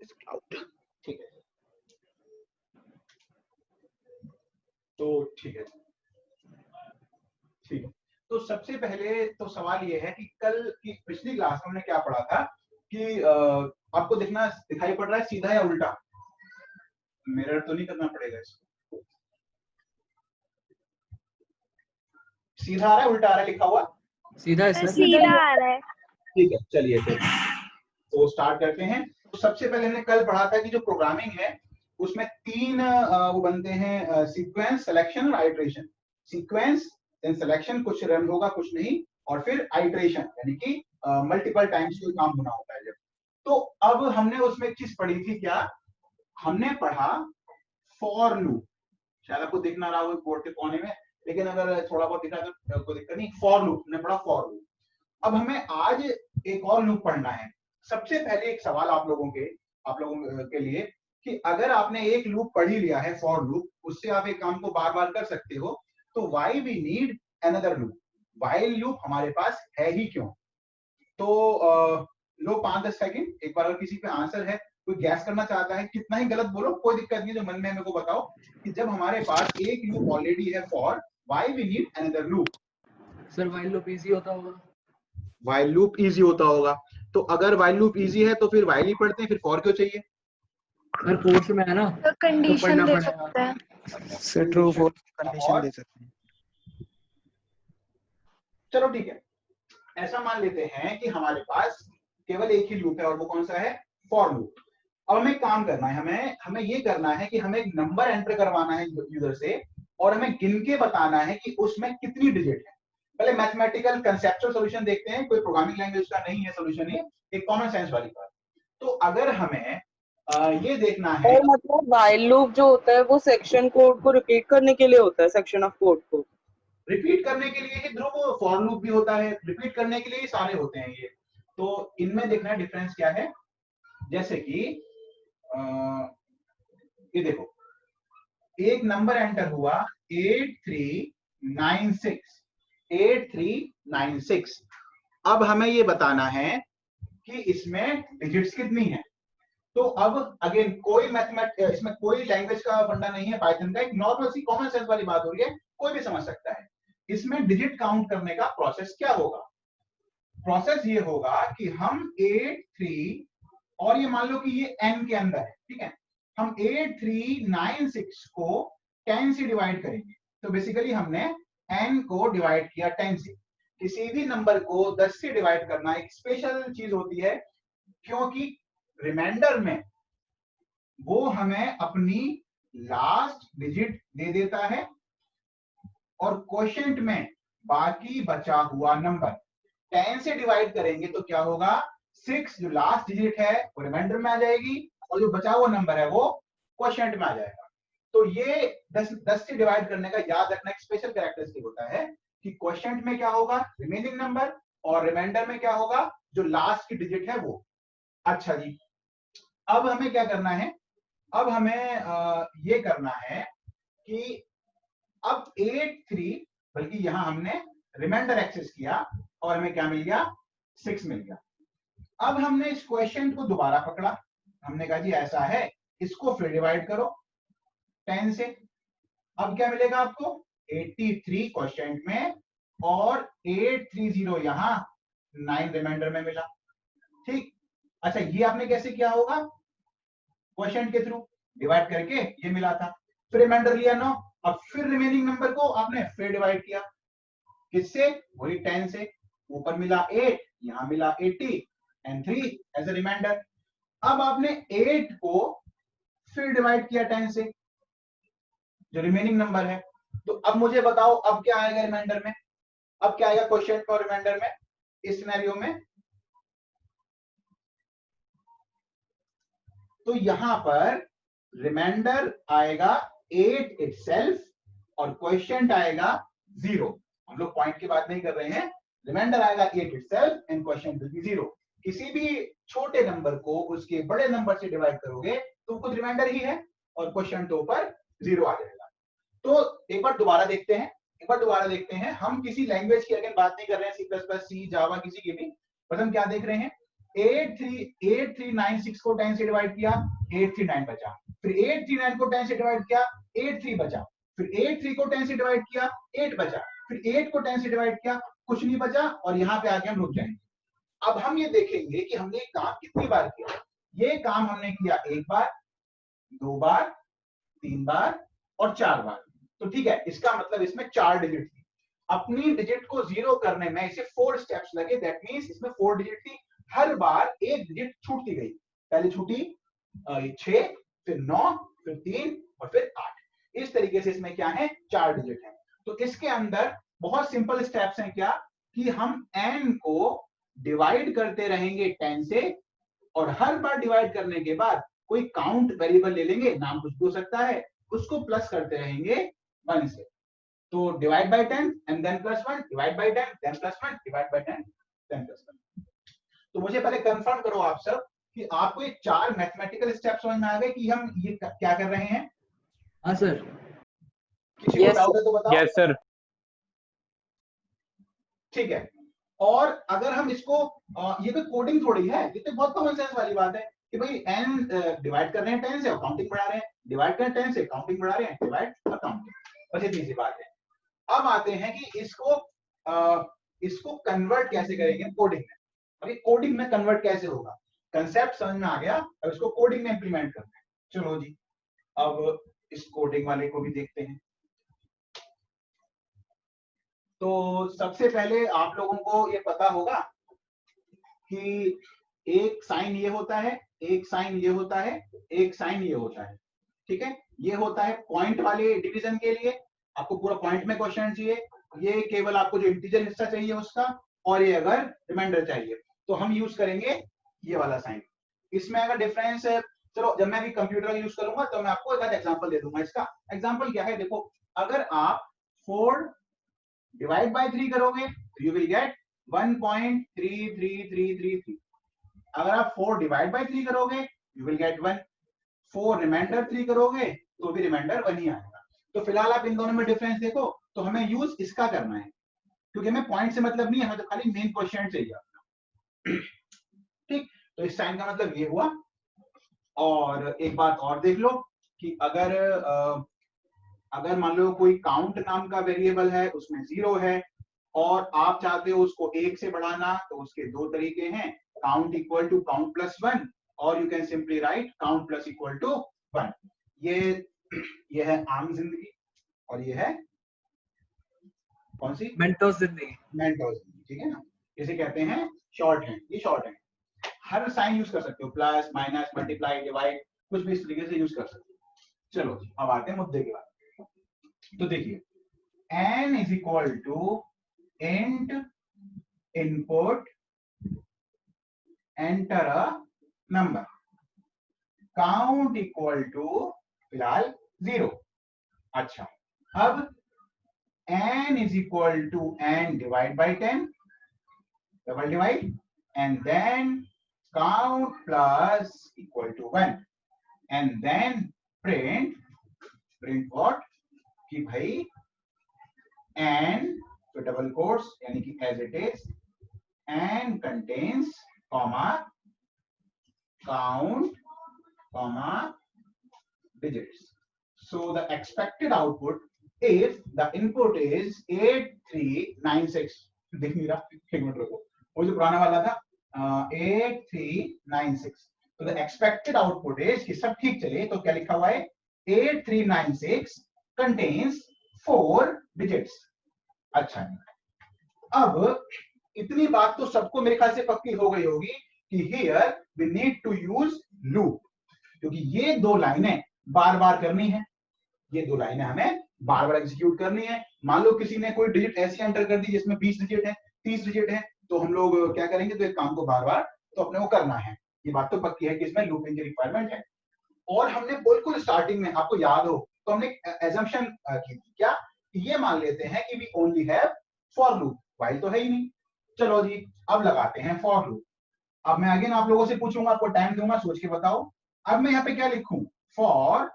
ठीक है, तो ठीक है, ठीक है। तो सबसे पहले तो सवाल ये है कि कल की पिछली क्लास में हमने क्या पढ़ा था कि आपको दिखाई पड़ रहा है सीधा या उल्टा? मिरर तो नहीं करना पड़ेगा इसको। सीधा आ रहा है उल्टा आ रहा है लिखा हुआ? सीधा है सर। सीधा आ रहा है। ठीक है, चलिए तो स्टार्ट करते हैं। तो सबसे पहले हमने कल पढ़ा था कि जो प्रोग्रामिंग है उसमें तीन वो बनते हैं, सीक्वेंस, सिलेक्शन और आइटरेशन। सीक्वेंस देन सिलेक्शन, कुछ रन होगा कुछ नहीं, और फिर आइटरेशन यानी कि मल्टीपल टाइम्स कोई काम होना होता है जब। तो अब हमने उसमें एक चीज पढ़ी थी, क्या हमने पढ़ा? For loop. शायद आपको दिख ना रहा हो बोर्ड के कोने में, लेकिन अगर थोड़ा बहुत दिखा तो कोई दिक्कत नहीं। फॉर लूप हमने पढ़ा, फॉर लूप। अब हमें आज एक और लूप पढ़ना है। सबसे पहले एक सवाल आप लोगों के लिए कि अगर आपने एक लूप पढ़ ही लिया है फॉर लूप, उससे आप एक काम को बार बार कर सकते हो, तो why we need another loop? While loop हमारे पास है ही क्यों? तो लो 5-10 सेकंड, एक बार अगर किसी पे आंसर है, कोई गैस करना चाहता है, कितना ही गलत बोलो कोई दिक्कत नहीं, जो मन में है मेरे को बताओ कि जब हमारे पास एक लूप ऑलरेडी है for, why we need another loop? Sir while loop easy होता होगा। व्हाइल लूप इजी होता होगा, तो अगर व्हाइल लूप इजी है तो फिर व्हाइल ही पढ़ते हैं, फिर फॉर क्यों चाहिए? सर कोर्स में है ना, तो कंडीशन दे पड़ेगा। सकते हैं। सर ट्रू फॉल्स कंडीशन दे सकते हैं। चलो ठीक है, ऐसा मान लेते हैं कि हमारे पास केवल एक ही लूप है और वो कौन सा है? For loop. अब हमें काम करना है, हमें ये करना है कि हमें एक नंबर एंटर करवाना है यूजर से, और हमें गिन के बताना है कि उसमें कितनी डिजिट है। पहले मैथमेटिकल कंसेप्चुअल सॉल्यूशन देखते हैं, कोई प्रोग्रामिंग लैंग्वेज का नहीं है सॉल्यूशन, ये एक कॉमन सेंस वाली बात। तो अगर हमें ये देखना है, और मतलब व्हाइल लूप जो होता है वो सेक्शन कोड को रिपीट करने के लिए होता है, सेक्शन ऑफ कोड को रिपीट करने के लिए ही ध्रुव फॉर लूप भी होता है, रिपीट करने के लिए ही सारे होते हैं ये। तो इनमें देखना है डिफरेंस क्या है। जैसे कि ये देखो, एक नंबर एंटर हुआ 8396, 8396। अब हमें ये बताना है कि इसमें डिजिट्स कितनी है। तो अब अगेन कोई इसमें कोई लैंग्वेज का फंडा नहीं है, पाइथन का एक नॉर्मल सी कॉमन सेंस वाली बात हो रही है, कोई भी समझ सकता है। इसमें डिजिट काउंट करने का प्रोसेस क्या होगा? प्रोसेस ये होगा कि हम 83 और ये मान लो कि ये n के अंदर है, ठीक है, हम 8396 को 10 से डिवाइड करेंगे। तो बेसिकली हमने n को डिवाइड किया 10 से। किसी भी नंबर को 10 से डिवाइड करना एक स्पेशल चीज होती है, क्योंकि रिमाइंडर में वो हमें अपनी लास्ट डिजिट दे देता है, और क्वोशिएंट में बाकी बचा हुआ नंबर। 10 से डिवाइड करेंगे तो क्या होगा? 6 जो लास्ट डिजिट है वो रिमाइंडर में आ जाएगी, और जो बचा हुआ नंबर है वो क्वोशिएंट में आ जाएगा। तो ये 10 से डिवाइड करने का याद रखना एक स्पेशल कैरेक्टरिस्टिक होता है कि क्वोशिएंट में क्या होगा? रिमेनिंग नंबर, और रिमाइंडर में क्या होगा? जो लास्ट की डिजिट है वो। अच्छा जी, अब हमें क्या करना है? अब हमें ये करना है कि अब 83, बल्कि यहां हमने रिमाइंडर एक्सेस किया और हमें क्या मिल गया? 6 मिल गया। अब हमने इस क्वेश्चन को दोबारा पकड़ा, हमने कहा जी ऐसा है, इसको फिर डिवाइड करो 10 से। अब क्या मिलेगा आपको? 83 क्वेश्चन में, और 830 यहां 9 रिमाइंडर में मिला। ठीक, अच्छा ये आपने कैसे किया होगा? क्वेश्चन के थ्रू डिवाइड करके ये मिला था, फिर रिमाइंडर लिया 9, अब फिर रिमेनिंग नंबर को आपने फिर डिवाइड किया, किससे? वही 10 से। ऊपर मिला 8, यहां मिला 80 एंड 3 एज ए रिमाइंडर। अब आपने 8 को फिर डिवाइड किया 10 से, जो रिमेनिंग नंबर है। तो अब मुझे बताओ अब क्या आएगा रिमाइंडर में? अब क्या आएगा क्वेश्चन और रिमाइंडर में इस सिनेरियो में? तो यहां पर रिमाइंडर आएगा 8 इटसेल्फ, और क्वेश्चन आएगा 0। हम लोग पॉइंट की बात नहीं कर रहे हैं, रिमाइंडर आएगा 8 itself and question will be 0। किसी भी छोटे नंबर को उसके बड़े नंबर से डिवाइड करोगे तो कुछ रिमाइंडर ही है, और क्वेश्चन तो ऊपर 0 आ जाएगा। तो एक बार दोबारा देखते हैं, हम किसी लैंग्वेज की अगर बात नहीं कर रहे हैं, C++, सी, जावा, किसी की भी, बस हम क्या देख रहे हैं 8396 को 10 से डिवाइड किया, 839 बचा। फिर 839 को 10 से डिवाइड किया, 83 बचा। फिर 83 को 10 से डिवाइड किया, 8 बचा। फिर 8 को 10 से डिवाइड किया, कुछ नहीं बचा, और यहाँ पे आके हम रुक जाएंगे। अब हम ये देखेंगे कि हमने ये काम कितनी बार किया। ये काम हमने किया 1 बार, 2 बार, 3 बार और 4 बार। तो ठीक है, इसका मतलब इसमें 4 डिजिट थी। अपनी डिजिट को 0 करने में इसे 4 स्टेप्स लगे, दैट मींस इसमें 4 डिजिट थी। हर बार एक डिजिट छूटती गई, पहले छूटी 6, फिर 9, फिर 3 और फिर 8। इस तरीके से इसमें क्या है, 4 डिजिट है। तो इसके अंदर बहुत सिंपल स्टेप्स हैं, क्या कि हम n को डिवाइड करते रहेंगे 10 से, और हर बार डिवाइड करने के बाद कोई काउंट वेरिएबल ले लेंगे, नाम कुछ भी हो सकता है, उसको प्लस करते रहेंगे 1 से। तो divide by 10 and then plus 1, divide by 10 then plus 1, divide by 10 then plus 1। तो मुझे पहले कंफर्म करो आप सब कि आपको ये 4 मैथमेटिकल स्टेप्स समझ में आ गए कि हम ये क्या कर रहे हैं। हाँ सर। किसी को Yes, डाउट है तो बताओ। Yes sir. ठीक है, और अगर हम इसको ये कोई कोडिंग थोड़ी है, ये तो बहुत कॉमन सेंस वाली बात है कि भाई n डिवाइड कर रहे हैं 10 से और काउंटिंग बढ़ा रहे हैं, डिवाइड कर 10 से काउंटिंग बढ़ा रहे हैं, डिवाइड और काउंटिंग, बस इतनी सी बात है। अब आते हैं कि इसको कन्वर्ट कैसे करेंगे कोडिंग में, और ये कोडिंग में कन्वर्ट कैसे होगा। कंसेप्ट समझ में आ गया, अब इसको कोडिंग में इंप्लीमेंट करते हैं। चलो जी, अब इस कोडिंग वाले को भी देखते हैं। तो सबसे पहले आप लोगों को ये पता होगा कि एक साइन ये होता है, एक साइन ये होता है, एक साइन ये होता है। ठीक है, ये होता है पॉइंट वाले डिवीजन के लिए, आपको पूरा पॉइंट में क्वेश्चन चाहिए। ये केवल आपको जो इंटीजर हिस्सा चाहिए उसका, और ये अगर रिमाइंडर चाहिए तो हम यूज करेंगे ये वाला साइन। इसमें अगर डिफरेंस है, चलो जब मैं भी कंप्यूटर यूज करूंगा तो मैं आपको एक एग्जांपल दे दूंगा। इसका एग्जांपल क्या है, देखो अगर आप 4 डिवाइड बाय 3 करोगे तो यू विल गेट 1.3333। अगर आप 4 डिवाइड बाय 3 करोगे यू विल गेट 1। 4 रिमाइंडर 3 करोगे तो भी रिमाइंडर 1 ही आएगा। तो फिलहाल आप इन दोनों में डिफरेंस देखो, तो हमें यूज इसका करना है, क्योंकि हमें पॉइंट से मतलब नहीं है, हमें तो खाली मेन क्वेश्चन चाहिए अपना। ठीक, तो इस साइन का मतलब ये हुआ। और एक बात और देख लो कि अगर मान लो कोई काउंट नाम का वेरिएबल है, उसमें 0 है और आप चाहते हो उसको 1 से बढ़ाना, तो उसके 2 तरीके हैं, count equal to count plus 1, और you can simply write count plus equal to 1। ये है आम जिंदगी, और ये है कौन सी, मेंटोस जिंदगी। मेंटोस। ठीक है ना, इसे कहते हैं शॉर्ट हैंड। ये शॉर्ट हैंड, हर साइन यूज कर सकते हो, प्लस माइनस मल्टीप्लाई डिवाइड, कुछ भी इस तरीके से यूज कर सकते हो। चलो अब आते हैं मुद्दे के बाद। तो देखिए n is equal to int input enter a number, count equal to फिलहाल 0। अच्छा, अब n is equal to n divide by 10, double divide, and then count plus equal to 1, and then print what कि भाई n तो double quotes यानी कि as it is, n contains comma count comma digits. So the expected output if the input is 8396, देख नहीं रहा, एक minute रुको, वो जो पुराना वाला था 8396, तो the expected output is कि सब ठीक चले तो क्या लिखा हुआ है, 8396 contains 4 digits। अच्छा, अब इतनी बात तो सबको मेरे ख्याल से पक्की हो गई होगी कि here we need to use loop, क्योंकि ये 2 लाइनें बार बार करनी है, ये 2 लाइनें हमें बार बार एग्जीक्यूट करनी है। मान लो किसी ने कोई डिजिट ऐसी एंटर कर दी जिसमें 20 डिजिट है, 30 डिजिट है, तो हम लोग क्या करेंगे, तो एक काम को बार बार तो अपने को करना है। ये बात तो पक्की है कि इसमें लूपिंग की रिक्वायरमेंट है। और हमने बिल्कुल स्टार्टिंग में, आपको याद हो तो हमने एजम्पशन की थी, क्या ये मान लेते हैं कि we only have for loop, while तो है ही नहीं। चलो जी, अब लगाते हैं फॉर लूप। अब मैं अगेन आप लोगों से पूछूंगा, आपको टाइम दूंगा, सोच के बताओ। अब मैं यहाँ पे क्या लिखूं, फॉर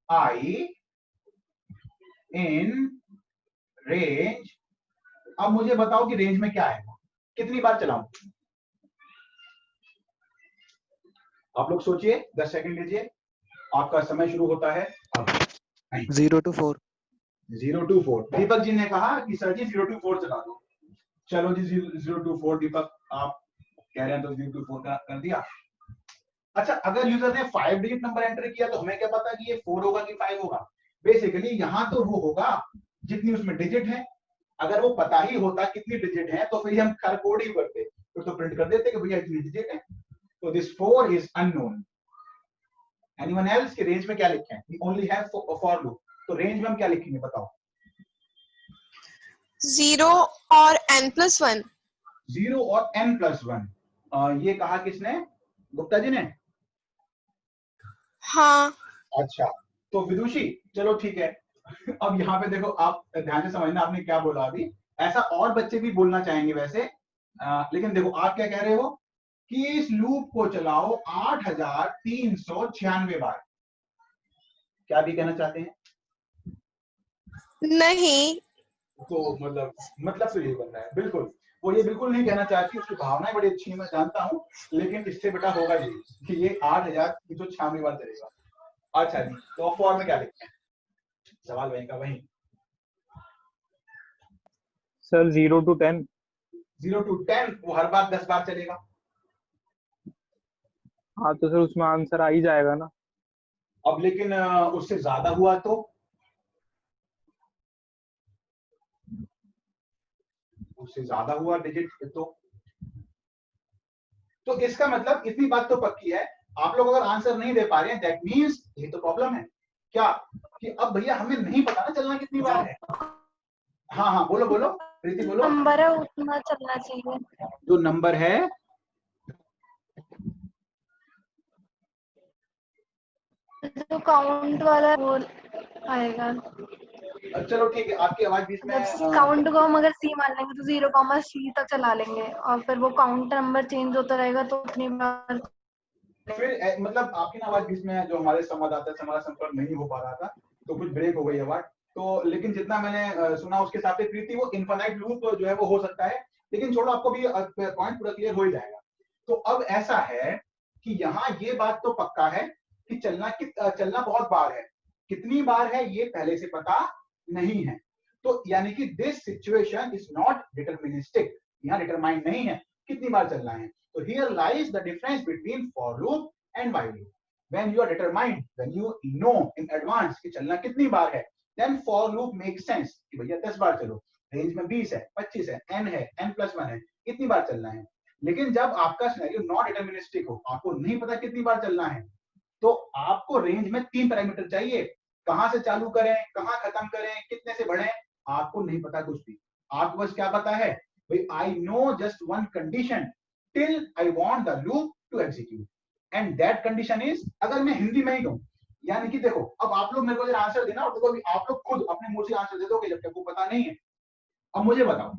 आई इन रेंज। अब मुझे बताओ कि रेंज में क्या है, कितनी बार चलाऊं, आप लोग सोचिए, 10 सेकंड लीजिए, आपका समय शुरू होता है अब। 0 to 4. 0 to 4 दीपक जी ने कहा कि सर जी 0 to 4 चला दो। चलो जी 0 to 4 दीपक आप कह रहे हैं तो 0 to 4 का कर दिया। अच्छा, अगर यूजर ने 5 डिजिट नंबर एंटर किया तो हमें क्या पता कि ये 4 होगा कि 5 होगा? बेसिकली यहाँ तो वो होगा जितनी उसमें डिजिट है। अगर वो पता ही होता कितनी डिजिट है तो फिर हम खैर कोड ही करते, तो प्रिंट कर देते कि भैया इतनी डिजिट है। तो this 4 is unknown. Anyone else के रेंज में क्या लिखे हैं? We only have for loop, तो रेंज में हम क्या लिखेंगे बताओ? 0 और n+1। 0 और n+1। ये कहा किसने? गुप्ता जी ने? हाँ। अच्छा, तो विदुषी चलो ठीक है। अब यहाँ पे देखो, आप ध्यान से समझना आपने क्या बोला अभी। ऐसा और बच्चे भी बोलना चाहेंगे वैसे, लेकिन देखो आप क्या कह रहे हो कि इस लूप को चलाओ 8396 बार। क्या भी कहना चाहते हैं? नहीं। तो मतलब तो ये बन रहा है बिल्कुल। वो ये बिल्कुल नहीं कहना चाहती, उसकी भावनाएं बड़ी अच्छी है मैं जानता हूँ, लेकिन इससे बेटा होगा ये कि ये 8396 बार चलेगा। अच्छा जी, तो फॉर में क्या लिखते हैं? सवाल वहीं का वहीं। Sir 0 to 10। 0 to 10 वो हर बार 10 बार चलेगा। हाँ तो सर उसमें आंसर आ ही जाएगा ना। अब लेकिन उससे ज्यादा हुआ तो? उससे ज्यादा हुआ डिजिट तो इसका मतलब इतनी बात तो पक्की है, आप लोग अगर आंसर नहीं दे पा रहे हैं दैट मींस ये तो प्रॉब्लम है क्या कि अब भैया हमें नहीं पता ना चलना कितनी बार है। हाँ हाँ बोलो बोलो प्रीति बोलो। नंबर है उतना चलना चाहिए। जो नंबर है जो काउंट वाला है वो आएगा। चलो ठीक है, आपकी आवाज बीच में जब काउंट को हम अगर सी मान लेंगे तो 0, C तक चला लेंगे और फिर वो काउंट नंबर चेंज होता रहेगा तो उतनी बार फिर मतलब आपकी ना आवाज बीच में, जो हमारे संवाददाता से हमारा संपर्क नहीं हो पा रहा था तो कुछ ब्रेक हो गई आवाज। तो लेकिन जितना मैंने सुना उसके हिसाब से प्रीति वो इनफाइनाइट लूप जो है वो हो सकता है, लेकिन छोड़ो आपको भी पॉइंट पूरा क्लियर हो ही जाएगा। तो अब ऐसा है कि यहाँ ये बात तो पक्का है कि चलना बहुत बार है, कितनी बार है ये पहले से पता नहीं है। तो यानी कि this situation is not deterministic, यहाँ डिटरमाइन नहीं है कितनी बार चलना है। So here lies the difference between for loop and while loop. When you are determined, when you know in advance कि चलना कितनी बार है, then for loop makes sense कि भैया 10 बार चलो, रेंज में 20 है, 25 है, n है, n+1 है, इतनी बार चलना है। लेकिन जब आपका सिनेरियो नॉट डिटरमिनिस्टिक हो, आपको नहीं पता कितनी बार चलना है, तो आपको रेंज में 3 पैरामीटर चाहिए। कहां से चालू करें, कहां खत्म करें, कितने से बढ़ें, आपको नहीं पता कुछ भी। आपको बस क्या पता है भाई, I know just one condition till I want the loop to execute and that condition is, अगर मैं हिंदी में ही कहूं, यानी कि देखो अब आप लोग मेरे को जरा आंसर देना, और देखो अभी आप लोग खुद अपने मुंह से आंसर दे दोगे जब तक वो पता नहीं है। अब मुझे बताओ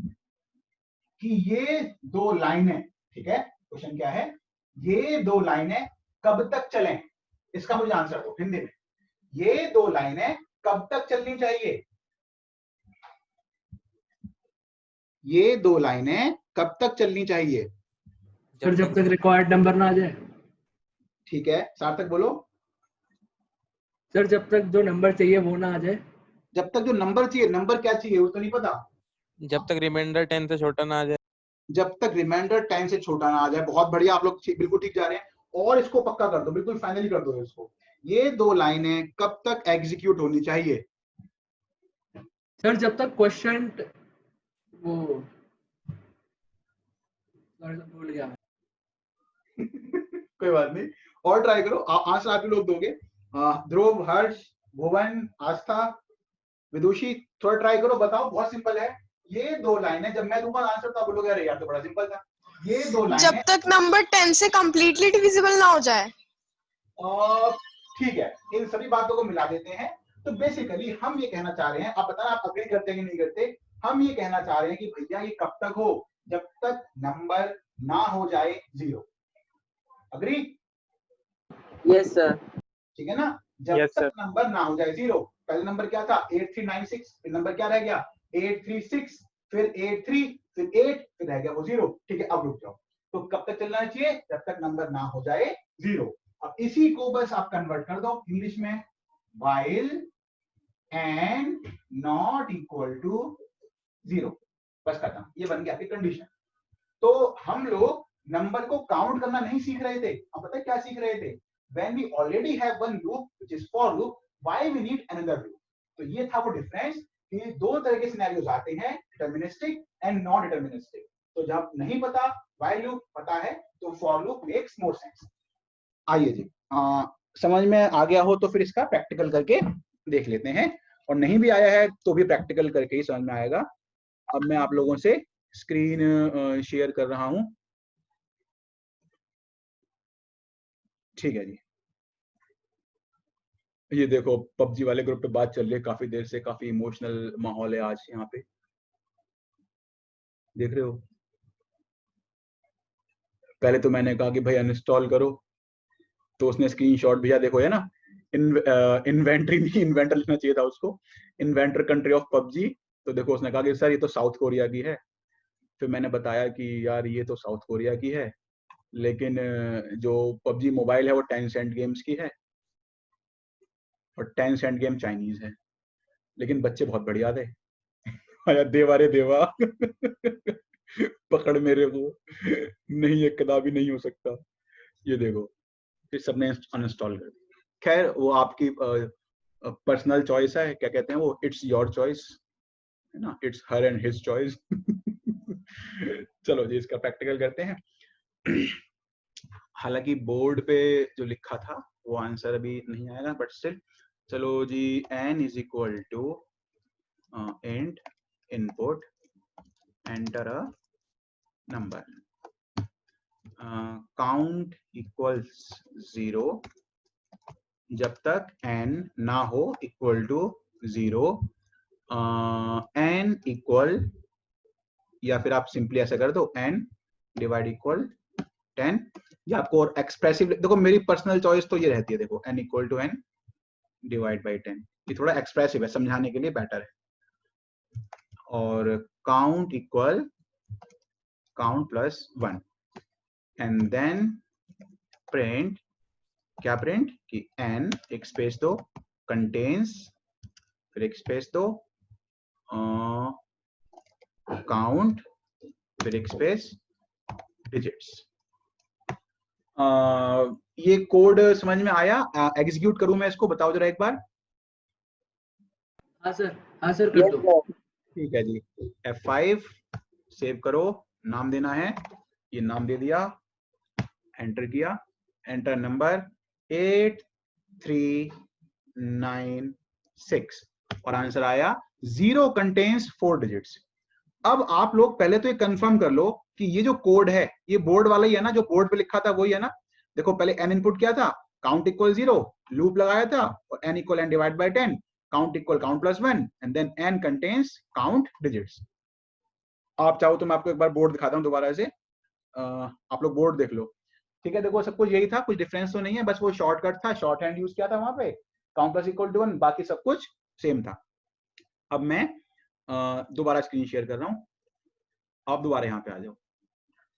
कि ये 2 लाइनें, ठीक है, क्वेश्चन क्या है, ये 2 लाइनें कब तक चलें, इसका मुझे आंसर दो हिंदी में। ये 2 लाइनें कब तक चलनी चाहिए? ये 2 लाइनें कब तक चलनी चाहिए? सर जब तक रिक्वायर्ड नंबर ना आ जाए। ठीक है, सार्थक बोलो। सर जब तक जो नंबर चाहिए वो ना आ जाए। जब तक जो नंबर चाहिए, नंबर क्या चाहिए वो तो नहीं पता। जब तक रिमाइंडर 10 से छोटा ना आ जाए। जब तक रिमाइंडर 10 से छोटा ना आ जाए। बहुत बढ़िया, आप लोग बिल्कुल ठीक जा रहे हैं। और इसको पक्का कर दो, बिल्कुल फाइनली कर दो इसको। ये 2 लाइनें कब तक एग्जीक्यूट होनी चाहिए? सर जब तक क्वेश्चन वो भूल गया। कोई बात नहीं, और ट्राई करो, आंसर आप ही लोग दोगे। ध्रुव, हर्ष, भुवन, आस्था, विदुषी, थोड़ा ट्राई करो, बताओ। बहुत सिंपल है ये 2 लाइनें। जब मैं दूंगा आंसर तो आप बोलोगे अरे यार तो बड़ा सिंपल था। ये 2 लाइनें जब तक नंबर 10 से कंप्लीटली डिविजिबल ना हो जाए। ठीक है, इन सभी बातों को मिला देते हैं। तो बेसिकली हम ये कहना चाह रहे हैं, आप बताना आप अग्री करते हैं कि नहीं करते। हम ये कहना चाह रहे हैं कि भैया ये कब तक हो, जब तक नंबर ना हो जाए 0। अग्री? Yes sir. ठीक है ना, जब Yes, तक sir. नंबर ना हो जाए 0। पहले नंबर क्या था 8396, फिर नंबर क्या रह गया 836, फिर 83, फिर 8, फिर रह गया वो 0। ठीक है, अब रुक जाओ। तो कब तक चलना चाहिए? जब तक नंबर ना हो जाए 0। अब इसी को बस आप कन्वर्ट कर दो इंग्लिश में, while and not equal to 0, बस खत्म, ये बन गया आपकी कंडीशन। तो हम लोग नंबर को काउंट करना नहीं सीख रहे थे, अब पता है क्या सीख रहे थे, when we already have one loop which is for loop, why we need another loop। तो ये था वो डिफरेंस कि दो तरह के सिनेरियोज आते हैं, डिटरमिनिस्टिक एंड नॉन डिटरमिनिस्टिक। तो जब नहीं पता while loop, पता है तो for loop makes more sense। आइए जी, समझ में आ गया हो तो फिर इसका प्रैक्टिकल करके देख लेते हैं, और नहीं भी आया है तो भी प्रैक्टिकल करके ही समझ में आएगा। अब मैं आप लोगों से स्क्रीन शेयर कर रहा हूं, ठीक है जी। ये देखो पबजी वाले ग्रुप पे बात चल रही है काफी देर से, काफी इमोशनल माहौल है आज यहाँ पे, देख रहे हो। पहले तो मैंने कहा कि भाई अनइंस्टॉल करो, तो उसने स्क्रीनशॉट भेजा, देखो है ना, इन्वेंटरी नहीं, इन्वेंटर लिखना चाहिए था उसको, इन्वेंटर कंट्री ऑफ पबजी। तो देखो उसने कहा कि सर ये तो साउथ कोरिया की है। फिर मैंने बताया कि यार ये तो साउथ कोरिया की है, लेकिन जो पबजी मोबाइल है वो टेंसेंट गेम्स की है, और टेंसेंट गेम चाइनीज है, लेकिन बच्चे बहुत बढ़िया थे। आया देवा रे देवा पकड़ मेरे को, नहीं ये कदापि नहीं हो सकता। ये देखो फिर सबने अनइंस्टॉल कर दिया। खैर वो आपकी पर्सनल चॉइस है, क्या कहते हैं वो, इट्स योर चॉइस है ना, it's her and his choice. चलो जी इसका प्रैक्टिकल करते हैं। हालांकि बोर्ड पे जो लिखा था वो आंसर अभी नहीं आएगा, बट स्टिल चलो जी। n is equal to int input enter a number, count equals 0 जब तक n ना हो इक्वल टू 0, n इक्वल, या फिर आप सिंपली ऐसा कर दो n डिवाइड इक्वल 10, या आपको और एक्सप्रेसिव, देखो मेरी पर्सनल चॉइस तो ये रहती है, देखो n equal to n divide by 10, ये थोड़ा एक्सप्रेसिव है, समझाने के लिए बेटर है। और count equal count plus 1, and then print, क्या प्रिंट कि n एक स्पेस दो कंटेन्स, फिर एक स्पेस दो काउंट, फिर एक स्पेस डिजिट्स। ये कोड समझ में आया? एग्जीक्यूट करूं मैं इसको, बताओ जरा एक बार। हाँ सर कर दो। ठीक है जी, F5 सेव करो, नाम देना है, ये नाम दे दिया, एंटर किया, एंटर नंबर 8396 और आंसर आया 0 कंटेन्स 4 डिजिट्स। अब आप लोग पहले तो ये कंफर्म कर लो कि ये जो कोड है ये बोर्ड वाला ही है ना, जो बोर्ड पे लिखा था वही है ना। देखो पहले n इनपुट किया था, काउंट इक्वल 0, लूप लगाया था, और n equal n divide by 10, count equal count plus 1, and then n contains count digits. आप चाहो तो मैं आपको एक बार बोर्ड दिखाता हूँ दोबारा से, आप लोग बोर्ड देख लो। ठीक है, देखो सब कुछ यही था, कुछ डिफरेंस तो नहीं है, बस वो शॉर्टकट था, शॉर्ट हैंड यूज किया था वहां पे, काउंट प्लस इक्वल टू 1, बाकी सब कुछ सेम था। अब मैं दोबारा स्क्रीन शेयर कर रहा हूँ, आप दोबारा यहाँ पे आ जाओ।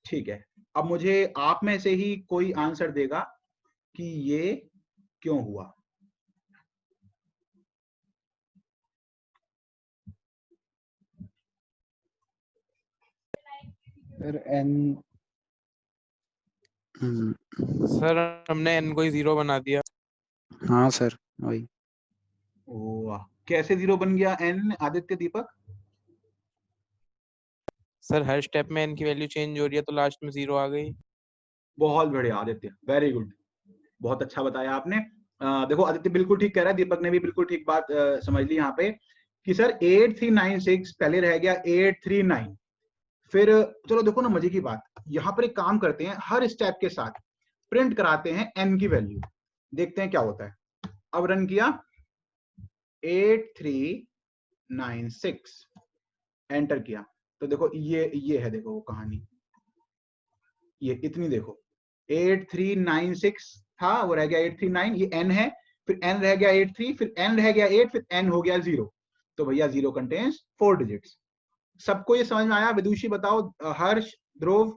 ठीक है, अब मुझे आप में से ही कोई आंसर देगा कि ये क्यों हुआ। सर n सर हमने n को ही 0 बना दिया। हाँ सर वही। वाह, कैसे 0 बन गया n, आदित्य दीपक? सर हर स्टेप में n की वैल्यू चेंज हो रही है तो लास्ट में 0 आ गई। बहुत बढ़िया आदित्य, वेरी गुड, बहुत अच्छा बताया आपने। देखो आदित्य बिल्कुल ठीक कह रहा है, दीपक ने भी बिल्कुल ठीक बात समझ ली यहाँ पे कि सर 8396 पहले रह गया 839। फिर चलो देखो ना मजे की बात, यहाँ पर एक काम करते हैं, हर स्टेप के साथ प्रिंट कराते हैं n की वैल्यू, देखते हैं क्या होता है। अब रन किया 8396, एंटर किया, तो देखो ये है, देखो वो कहानी, ये इतनी देखो 8396 था, वो रह गया 839, ये n है, फिर n रह गया 83, फिर n रह गया 8, फिर n हो गया 0, तो भैया 0 कंटेन्स 4 डिजिट्स। सबको ये समझ में आया? विदुषी बताओ, हर्ष, ध्रुव,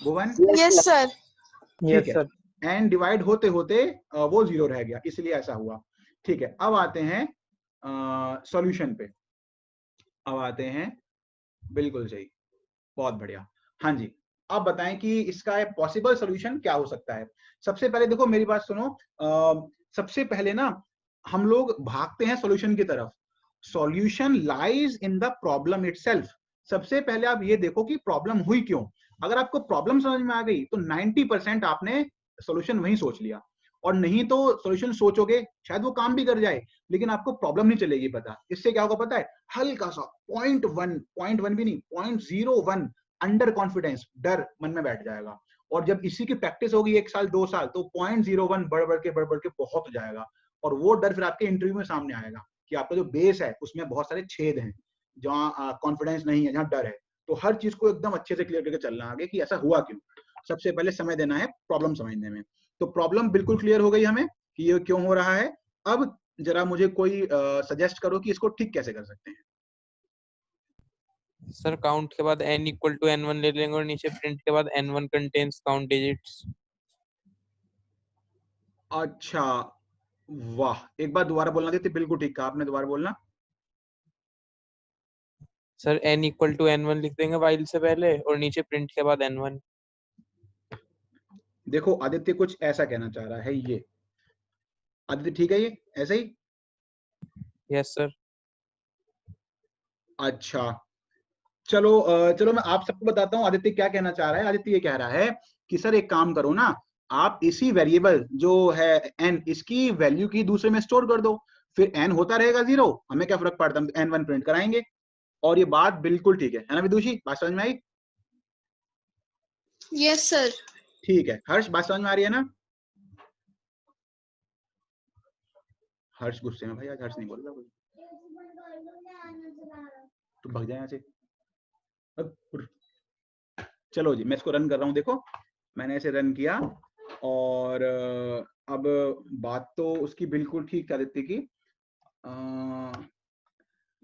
भुवन? Yes sir. ठीक है, n डिवाइड होते होते वो 0 रह गया, इसलिए ऐसा हुआ। ठीक है, अब आते हैं सॉल्यूशन पे। अब आते हैं, बिल्कुल सही, बहुत बढ़िया। हाँ जी, आप बताएं कि इसका पॉसिबल सॉल्यूशन क्या हो सकता है। सबसे पहले देखो मेरी बात सुनो, सबसे पहले ना हम लोग भागते हैं सॉल्यूशन की तरफ। Solution lies in the problem itself. सबसे पहले आप ये देखो कि प्रॉब्लम हुई क्यों। अगर आपको प्रॉब्लम समझ में आ गई तो 90% आपने सॉल्यूशन वहीं सोच लिया, और नहीं तो सॉल्यूशन सोचोगे शायद वो काम भी कर जाए लेकिन आपको प्रॉब्लम नहीं चलेगी पता। इससे क्या होगा पता है, हल्का सा 0.1 भी नहीं 0.01 अंडर कॉन्फिडेंस, डर मन में बैठ जाएगा। और जब इसी की प्रैक्टिस होगी 1 साल 2 साल तो 0.01 बढ़ बढ़ के बहुत हो जाएगा। और वो डर फिर आपके इंटरव्यू में सामने आएगा कि आपका जो बेस है उसमें बहुत सारे छेद हैं, जहाँ कॉन्फिडेंस नहीं है, जहाँ डर है। तो हर चीज को एकदम अच्छे से क्लियर करके चलना आगे कि ऐसा हुआ क्यों। सबसे पहले समय देना है प्रॉब्लम समझने में। तो प्रॉब्लम बिल्कुल क्लियर हो गई हमें कि ये क्यों हो रहा है। अब जरा मुझे कोई सजेस्ट करो कि इसको ठीक कैसे कर सकते हैं। सर काउंट के बाद n इक्वल टू n1 ले लेंगे और नीचे प्रिंट के बाद n1 कंटेन्स काउंट डिजिट्स। अच्छा, वाह, एक बार दोबारा बोलना देते। बिल्कुल ठीक कहा आपने, दोबारा बोलना। Sir n equal to n1 लिख देंगे while से पहले और नीचे प्रिंट के बाद n1। देखो आदित्य कुछ ऐसा कहना चाह रहा है, ये आदित्य ठीक है, ये ऐसे ही। Yes sir. अच्छा, चलो चलो मैं आप सबको बताता हूँ आदित्य क्या कहना चाह रहा है। आदित्य ये कह रहा है कि सर एक काम करो ना, आप इसी वेरिएबल जो है n, इसकी वैल्यू की दूसरे में स्टोर कर दो, फिर n होता रहेगा 0, हमें क्या फर्क पड़ता है, हम n1 प्रिंट कराएंगे। और ये बात बिल्कुल ठीक है ना विदुषी, बात समझ में आई? Yes sir. ठीक है, हर्ष बात समझ में आ रही है ना? हर्ष गुस्से में भाई, आज हर्ष नहीं बोल रहा, तो भाग जाए यहाँ से। चलो जी, मैं इसको रन कर रहा हूँ। देखो मैंने इसे रन किया और अब बात तो उसकी बिल्कुल ठीक है आदित्य की,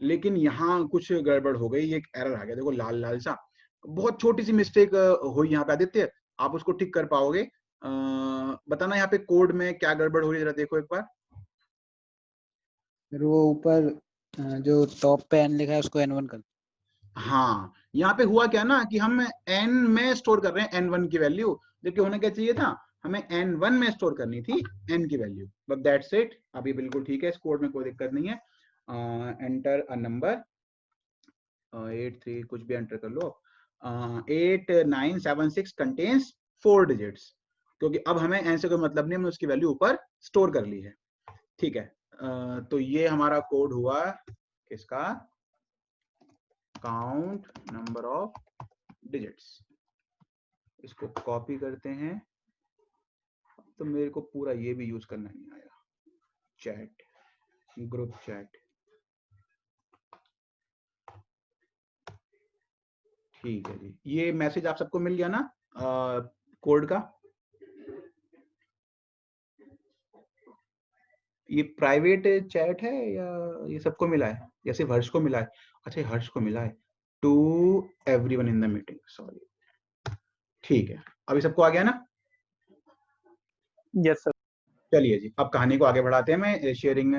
लेकिन यहाँ कुछ गड़बड़ हो गई, एक एरर आ गया। देखो लाल लाल सा, बहुत छोटी सी मिस्टेक हुई यहाँ पे आदित्य, आप उसको ठीक कर पाओगे? बताना यहाँ पे कोड में क्या गड़बड़ हुई, जरा देखो एक बार। फिर वो ऊपर जो टॉप पे n लिखा है उसको n1 कर। हाँ, यहाँ पे हुआ क्या ना कि हम n में स्टोर कर रहे हैं n1 की वैल्यू, जबकि होना क्या चाहिए था, हमें n1 में स्टोर करनी थी n की वैल्यू। बट दैट्स इट, अभी बिल्कुल ठीक है, इस कोड में कोई दिक्कत नहीं है। एंटर अ नंबर 83 कुछ भी एंटर कर लो। 8976 कंटेन्स 4 डिजिट्स, क्योंकि अब हमें n से कोई मतलब नहीं, हमने उसकी वैल्यू ऊपर स्टोर कर ली है। ठीक है, तो ये हमारा कोड हुआ किसका, काउंट नंबर ऑफ डिजिट्स। इसको कॉपी करते हैं, तो मेरे को पूरा ये भी यूज करना नहीं आया, चैट, ग्रुप चैट। ठीक है जी, ये मैसेज आप सबको मिल गया ना कोड का? ये प्राइवेट चैट है या ये सबको मिला है, या सिर्फ हर्ष को मिला है? अच्छा, हर्ष को मिला है, to everyone in the meeting, sorry. ठीक है, अभी सबको आ गया ना? Yes sir. चलिए जी, अब कहानी को आगे बढ़ाते हैं। मैं शेयरिंग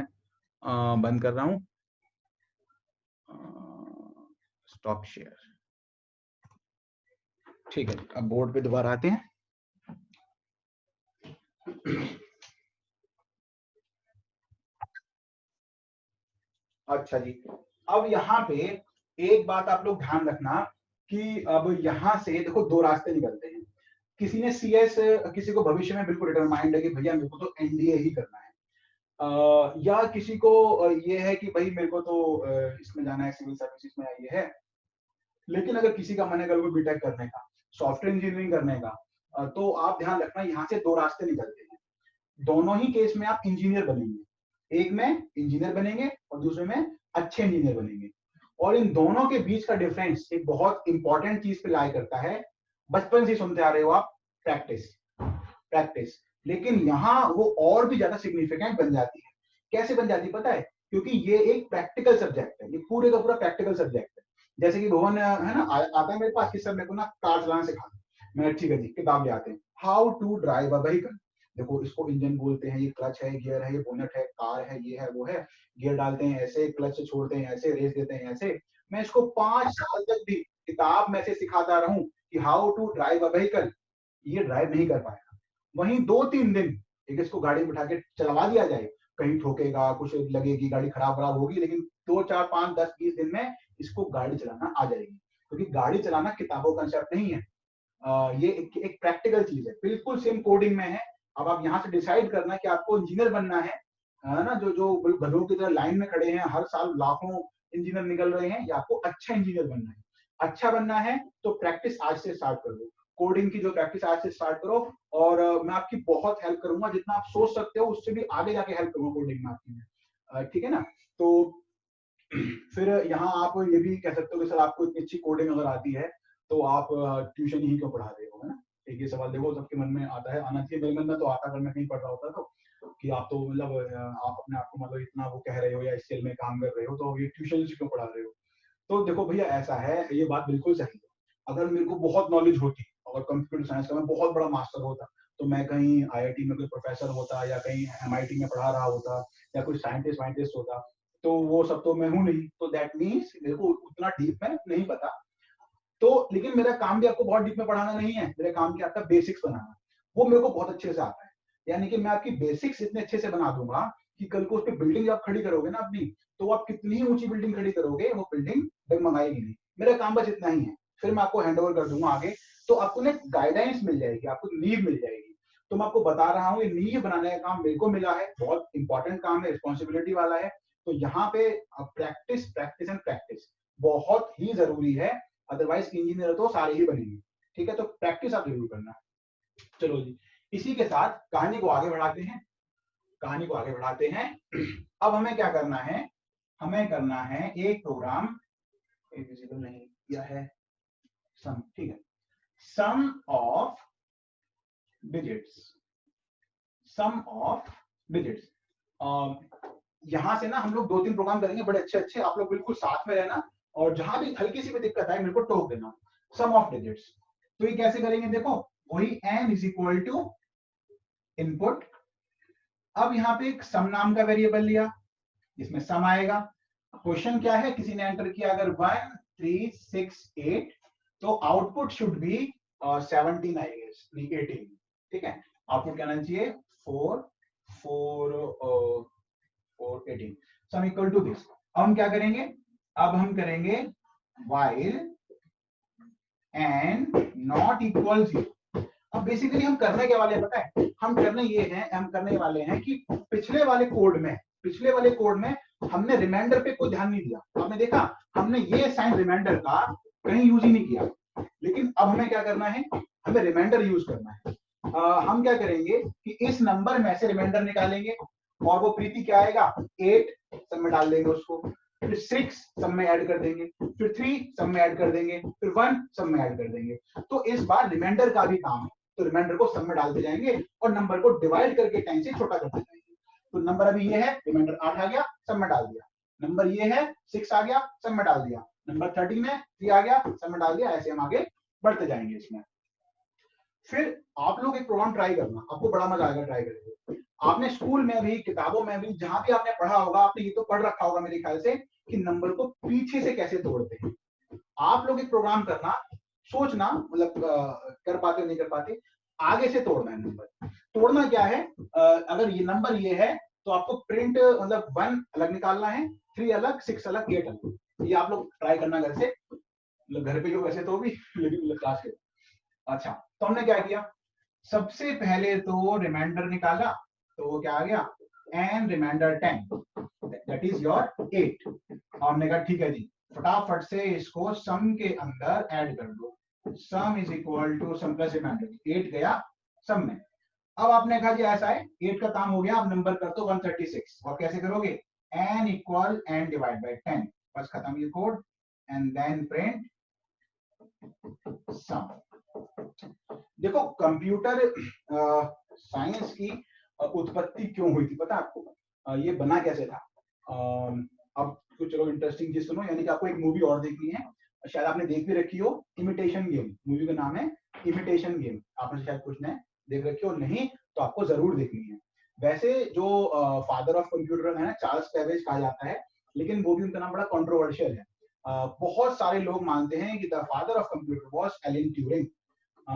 बंद कर रहा हूँ, स्टॉप शेयर। ठीक है, अब बोर्ड पे दोबारा आते हैं। अच्छा जी, अब यहाँ पे एक बात आप लोग ध्यान रखना कि अब यहाँ से देखो 2 रास्ते निकलते हैं। किसी ने CS, किसी को भविष्य में बिल्कुल डिटरमाइंड है कि भैया मेरे को तो NDA ही करना है, या किसी को ये है कि भाई मेरे को तो इसमें जाना है, सिविल सर्विसेज में ये है। लेकिन अगर किसी का मन है कल को बीटेक करने का, सॉफ्टवेयर इंजीनियरिंग करने का, तो आप ध्यान रखना यहाँ से 2 रास्ते निकलते हैं। दोनों ही केस में आप इंजीनियर बनेंगे, एक में इंजीनियर बनेंगे और दूसरे में अच्छे इंजीनियर बनेंगे। और इन दोनों के बीच का डिफरेंस एक बहुत इंपॉर्टेंट चीज पे लाई करता है, बचपन से सुनते आ रहे हो आप, प्रैक्टिस, प्रैक्टिस। लेकिन यहाँ वो और भी ज्यादा सिग्निफिकेंट बन जाती है। कैसे बन जाती है पता है? क्योंकि ये एक प्रैक्टिकल सब्जेक्ट है, ये पूरे का पूरा प्रैक्टिकल सब्जेक्ट है। जैसे कि भुवन है ना, आता है मेरे पास कि सर मेरे को ना कार चलाना सिखा, मैं ठीक है जी, किताब ले आते हैं, how to drive a vehicle. देखो इसको इंजन बोलते हैं, ये क्लच है, गियर है, ये बोनट है, कार है, ये है, वो है, गियर डालते हैं ऐसे, क्लच से छोड़ते हैं ऐसे, रेस देते हैं ऐसे। मैं इसको 5 साल तक भी किताब में से सिखाता रहूं कि how to drive a vehicle, ये ड्राइव नहीं कर पाएगा। वहीं 2-3 दिन एक इसको गाड़ी में बिठा के चलवा दिया जाए, कहीं ठोकेगा, कुछ लगेगी, गाड़ी खराब होगी, लेकिन 2, 4, 5, 10, 20 दिन में इसको गाड़ी चलाना आ जाएगी। क्योंकि गाड़ी चलाना किताबों का कंसेप्ट नहीं है, ये एक प्रैक्टिकल चीज है, बिल्कुल सेम कोडिंग में है। अब आप यहाँ से डिसाइड करना कि आपको इंजीनियर बनना है ना, जो गधों की तरह लाइन में खड़े हैं, हर साल लाखों इंजीनियर निकल रहे हैं, या आपको अच्छा इंजीनियर बनना है। अच्छा बनना है तो प्रैक्टिस आज से स्टार्ट कर दो, कोडिंग की जो प्रैक्टिस आज से स्टार्ट करो, और मैं आपकी बहुत हेल्प करूंगा, जितना आप सोच सकते हो उससे भी आगे जाके हेल्प करूंगा कोडिंग में आपकी, ठीक है ना। तो फिर यहाँ आप ये भी कह सकते हो कि सर आपको इतनी अच्छी कोडिंग अगर आती है तो आप ट्यूशन ही क्यों पढ़ा रहे हो, है ना। एक ये सवाल देखो सबके मन में आता है, आना चाहिए, मेरे मन में तो आता, अगर मैं कहीं पढ़ रहा होता तो, कि आप तो मतलब आप अपने आप को मतलब इतना वो कह रहे हो या इस स्किल में काम कर रहे हो, तो ये ट्यूशन से क्यों पढ़ा रहे हो। तो देखो भैया ऐसा है, ये बात बिल्कुल सही है। अगर मेरे को बहुत नॉलेज होती, अगर कंप्यूटर साइंस का मैं बहुत बड़ा मास्टर होता, तो मैं कहीं IIT में कोई प्रोफेसर होता, या कहीं MIT में पढ़ा रहा होता, या कोई साइंटिस्ट होता। तो वो सब तो मैं हूं नहीं, तो दैट मीन्स मेरे को उतना डीप में नहीं पता। तो लेकिन मेरा काम भी आपको बहुत डीप में पढ़ाना नहीं है, मेरा काम क्या आपका बेसिक्स बनाना, वो मेरे को बहुत अच्छे से आता है। यानी कि मैं आपकी बेसिक्स इतने अच्छे से बना दूंगा कि कल को उस पर बिल्डिंग जब आप खड़ी करोगे ना अपनी, तो आप कितनी ही ऊंची बिल्डिंग खड़ी करोगे, वो बिल्डिंग डगमगाएगी नहीं। मेरा काम बस इतना ही है, फिर मैं आपको हैंड ओवर कर दूंगा आगे, तो आपको ना गाइडेंस मिल जाएगी, आपको नींव मिल जाएगी। तो मैं आपको बता रहा हूँ, ये नींव बनाने का काम मेरे को मिला है, बहुत इंपॉर्टेंट काम है, रिस्पॉन्सिबिलिटी वाला है। तो यहाँ पे प्रैक्टिस प्रैक्टिस एंड प्रैक्टिस बहुत ही जरूरी है, अदरवाइज इंजीनियर तो सारे ही बनेंगे, ठीक है। तो प्रैक्टिस आप जरूर करना। चलो जी, इसी के साथ कहानी को आगे बढ़ाते हैं, कहानी को आगे बढ़ाते हैं। अब हमें क्या करना है, हमें करना है एक प्रोग्राम, विजिबल नहीं किया है, सम, ठीक है, sum of digits, sum of digits. यहां से ना हम लोग 2-3 प्रोग्राम करेंगे बड़े अच्छे अच्छे, आप लोग बिल्कुल साथ में रहना, और जहां भी हल्की सी भी दिक्कत आए मेरे को टोक देना। सम ऑफ डिजिट्स, तो ये कैसे करेंगे, देखो वही n is equal to input. अब यहाँ पे एक सम नाम का वेरिएबल लिया, जिसमें सम आएगा। क्वेश्चन क्या है, किसी ने एंटर किया अगर 1 3 6 8, तो output should be 17 I guess, 18, ठीक है। आउटपुट क्या आना चाहिए 4 4 18, सम इक्वल टू दिस। अब हम क्या करेंगे, अब हम करेंगे while and not equal 0। अब बेसिकली हम करने के वाले पता है, हम करने वाले हैं कि पिछले वाले कोड में हमने रिमाइंडर पे कोई ध्यान नहीं दिया। आपने देखा हमने ये साइन रिमाइंडर का कहीं यूज ही नहीं किया, लेकिन अब हमें क्या करना है, हमें रिमाइंडर यूज करना है। हम क्या करेंगे कि इस नंबर में से रिमाइंडर निकालेंगे, और वो प्रीति क्या आएगा 8 सब में डाल देंगे उसको, फिर 6 सब में ऐड कर देंगे, फिर 3 सब में ऐड कर देंगे, फिर 1 सब में ऐड कर देंगे। तो इस बार रिमाइंडर का भी काम है, तो रिमाइंडर को सब में डालते जाएंगे और नंबर को डिवाइड करके 10 से छोटा करते जाएंगे। तो नंबर अभी ये है, रिमाइंडर 8 आ गया, सब में डाल दिया। नंबर ये है 6 आ गया, सब में डाल दिया। नंबर 13 में 3 आ गया, सब में डाल दिया। ऐसे हम आगे बढ़ते जाएंगे इसमें। फिर आप लोग एक प्रोग्राम ट्राई करना, आपको बड़ा मजा आएगा ट्राई करके। आपने स्कूल में भी, किताबों में भी, जहां भी आपने पढ़ा होगा, आपने ये तो पढ़ रखा होगा मेरे ख्याल से कि नंबर को पीछे से कैसे तोड़ते हैं। आप लोग एक प्रोग्राम करना, सोचना मतलब कर पाते नहीं कर पाते, आगे से तोड़ना है नंबर। तोड़ना क्या है, अगर ये नंबर ये है तो आपको प्रिंट मतलब 1 अलग निकालना है, 3 अलग, 6 अलग, 8 अलग। ये आप लोग ट्राई करना घर से, मतलब घर पे जो वैसे तो भी, लेकिन क्लास के। अच्छा, तो हमने क्या किया, सबसे पहले तो रिमाइंडर निकाला, तो वो क्या आ गया and remainder 10, that is your 8। हमने कहा ठीक है जी, फटाफट से इसको सम के अंदर ऐड कर दो। Sum is equal to sum plus remainder, 8 गया सम में। अब आपने कहा जी ऐसा है, 8 का काम हो गया, अब नंबर कर दो 136। और कैसे करोगे, n equal n divide by 10, बस खत्म ये कोड। एंड देन प्रिंट सम। देखो कंप्यूटर साइंस की उत्पत्ति क्यों हुई थी पता है आपको, ये बना कैसे था। अब कुछ चलो इंटरेस्टिंग चीज सुनो, यानी कि आपको एक मूवी और देखनी है, शायद आपने देख भी रखी हो, इमिटेशन गेम। मूवी का नाम है इमिटेशन गेम, आपने शायद कुछ ने देख रखी हो, नहीं तो आपको जरूर देखनी है। वैसे जो फादर ऑफ कंप्यूटर है ना, चार्ल्स बेबेज कहा जाता है, लेकिन वो भी उनका नाम बड़ा कंट्रोवर्शियल है। बहुत सारे लोग मानते हैं कि the father of computer was Alan Turing.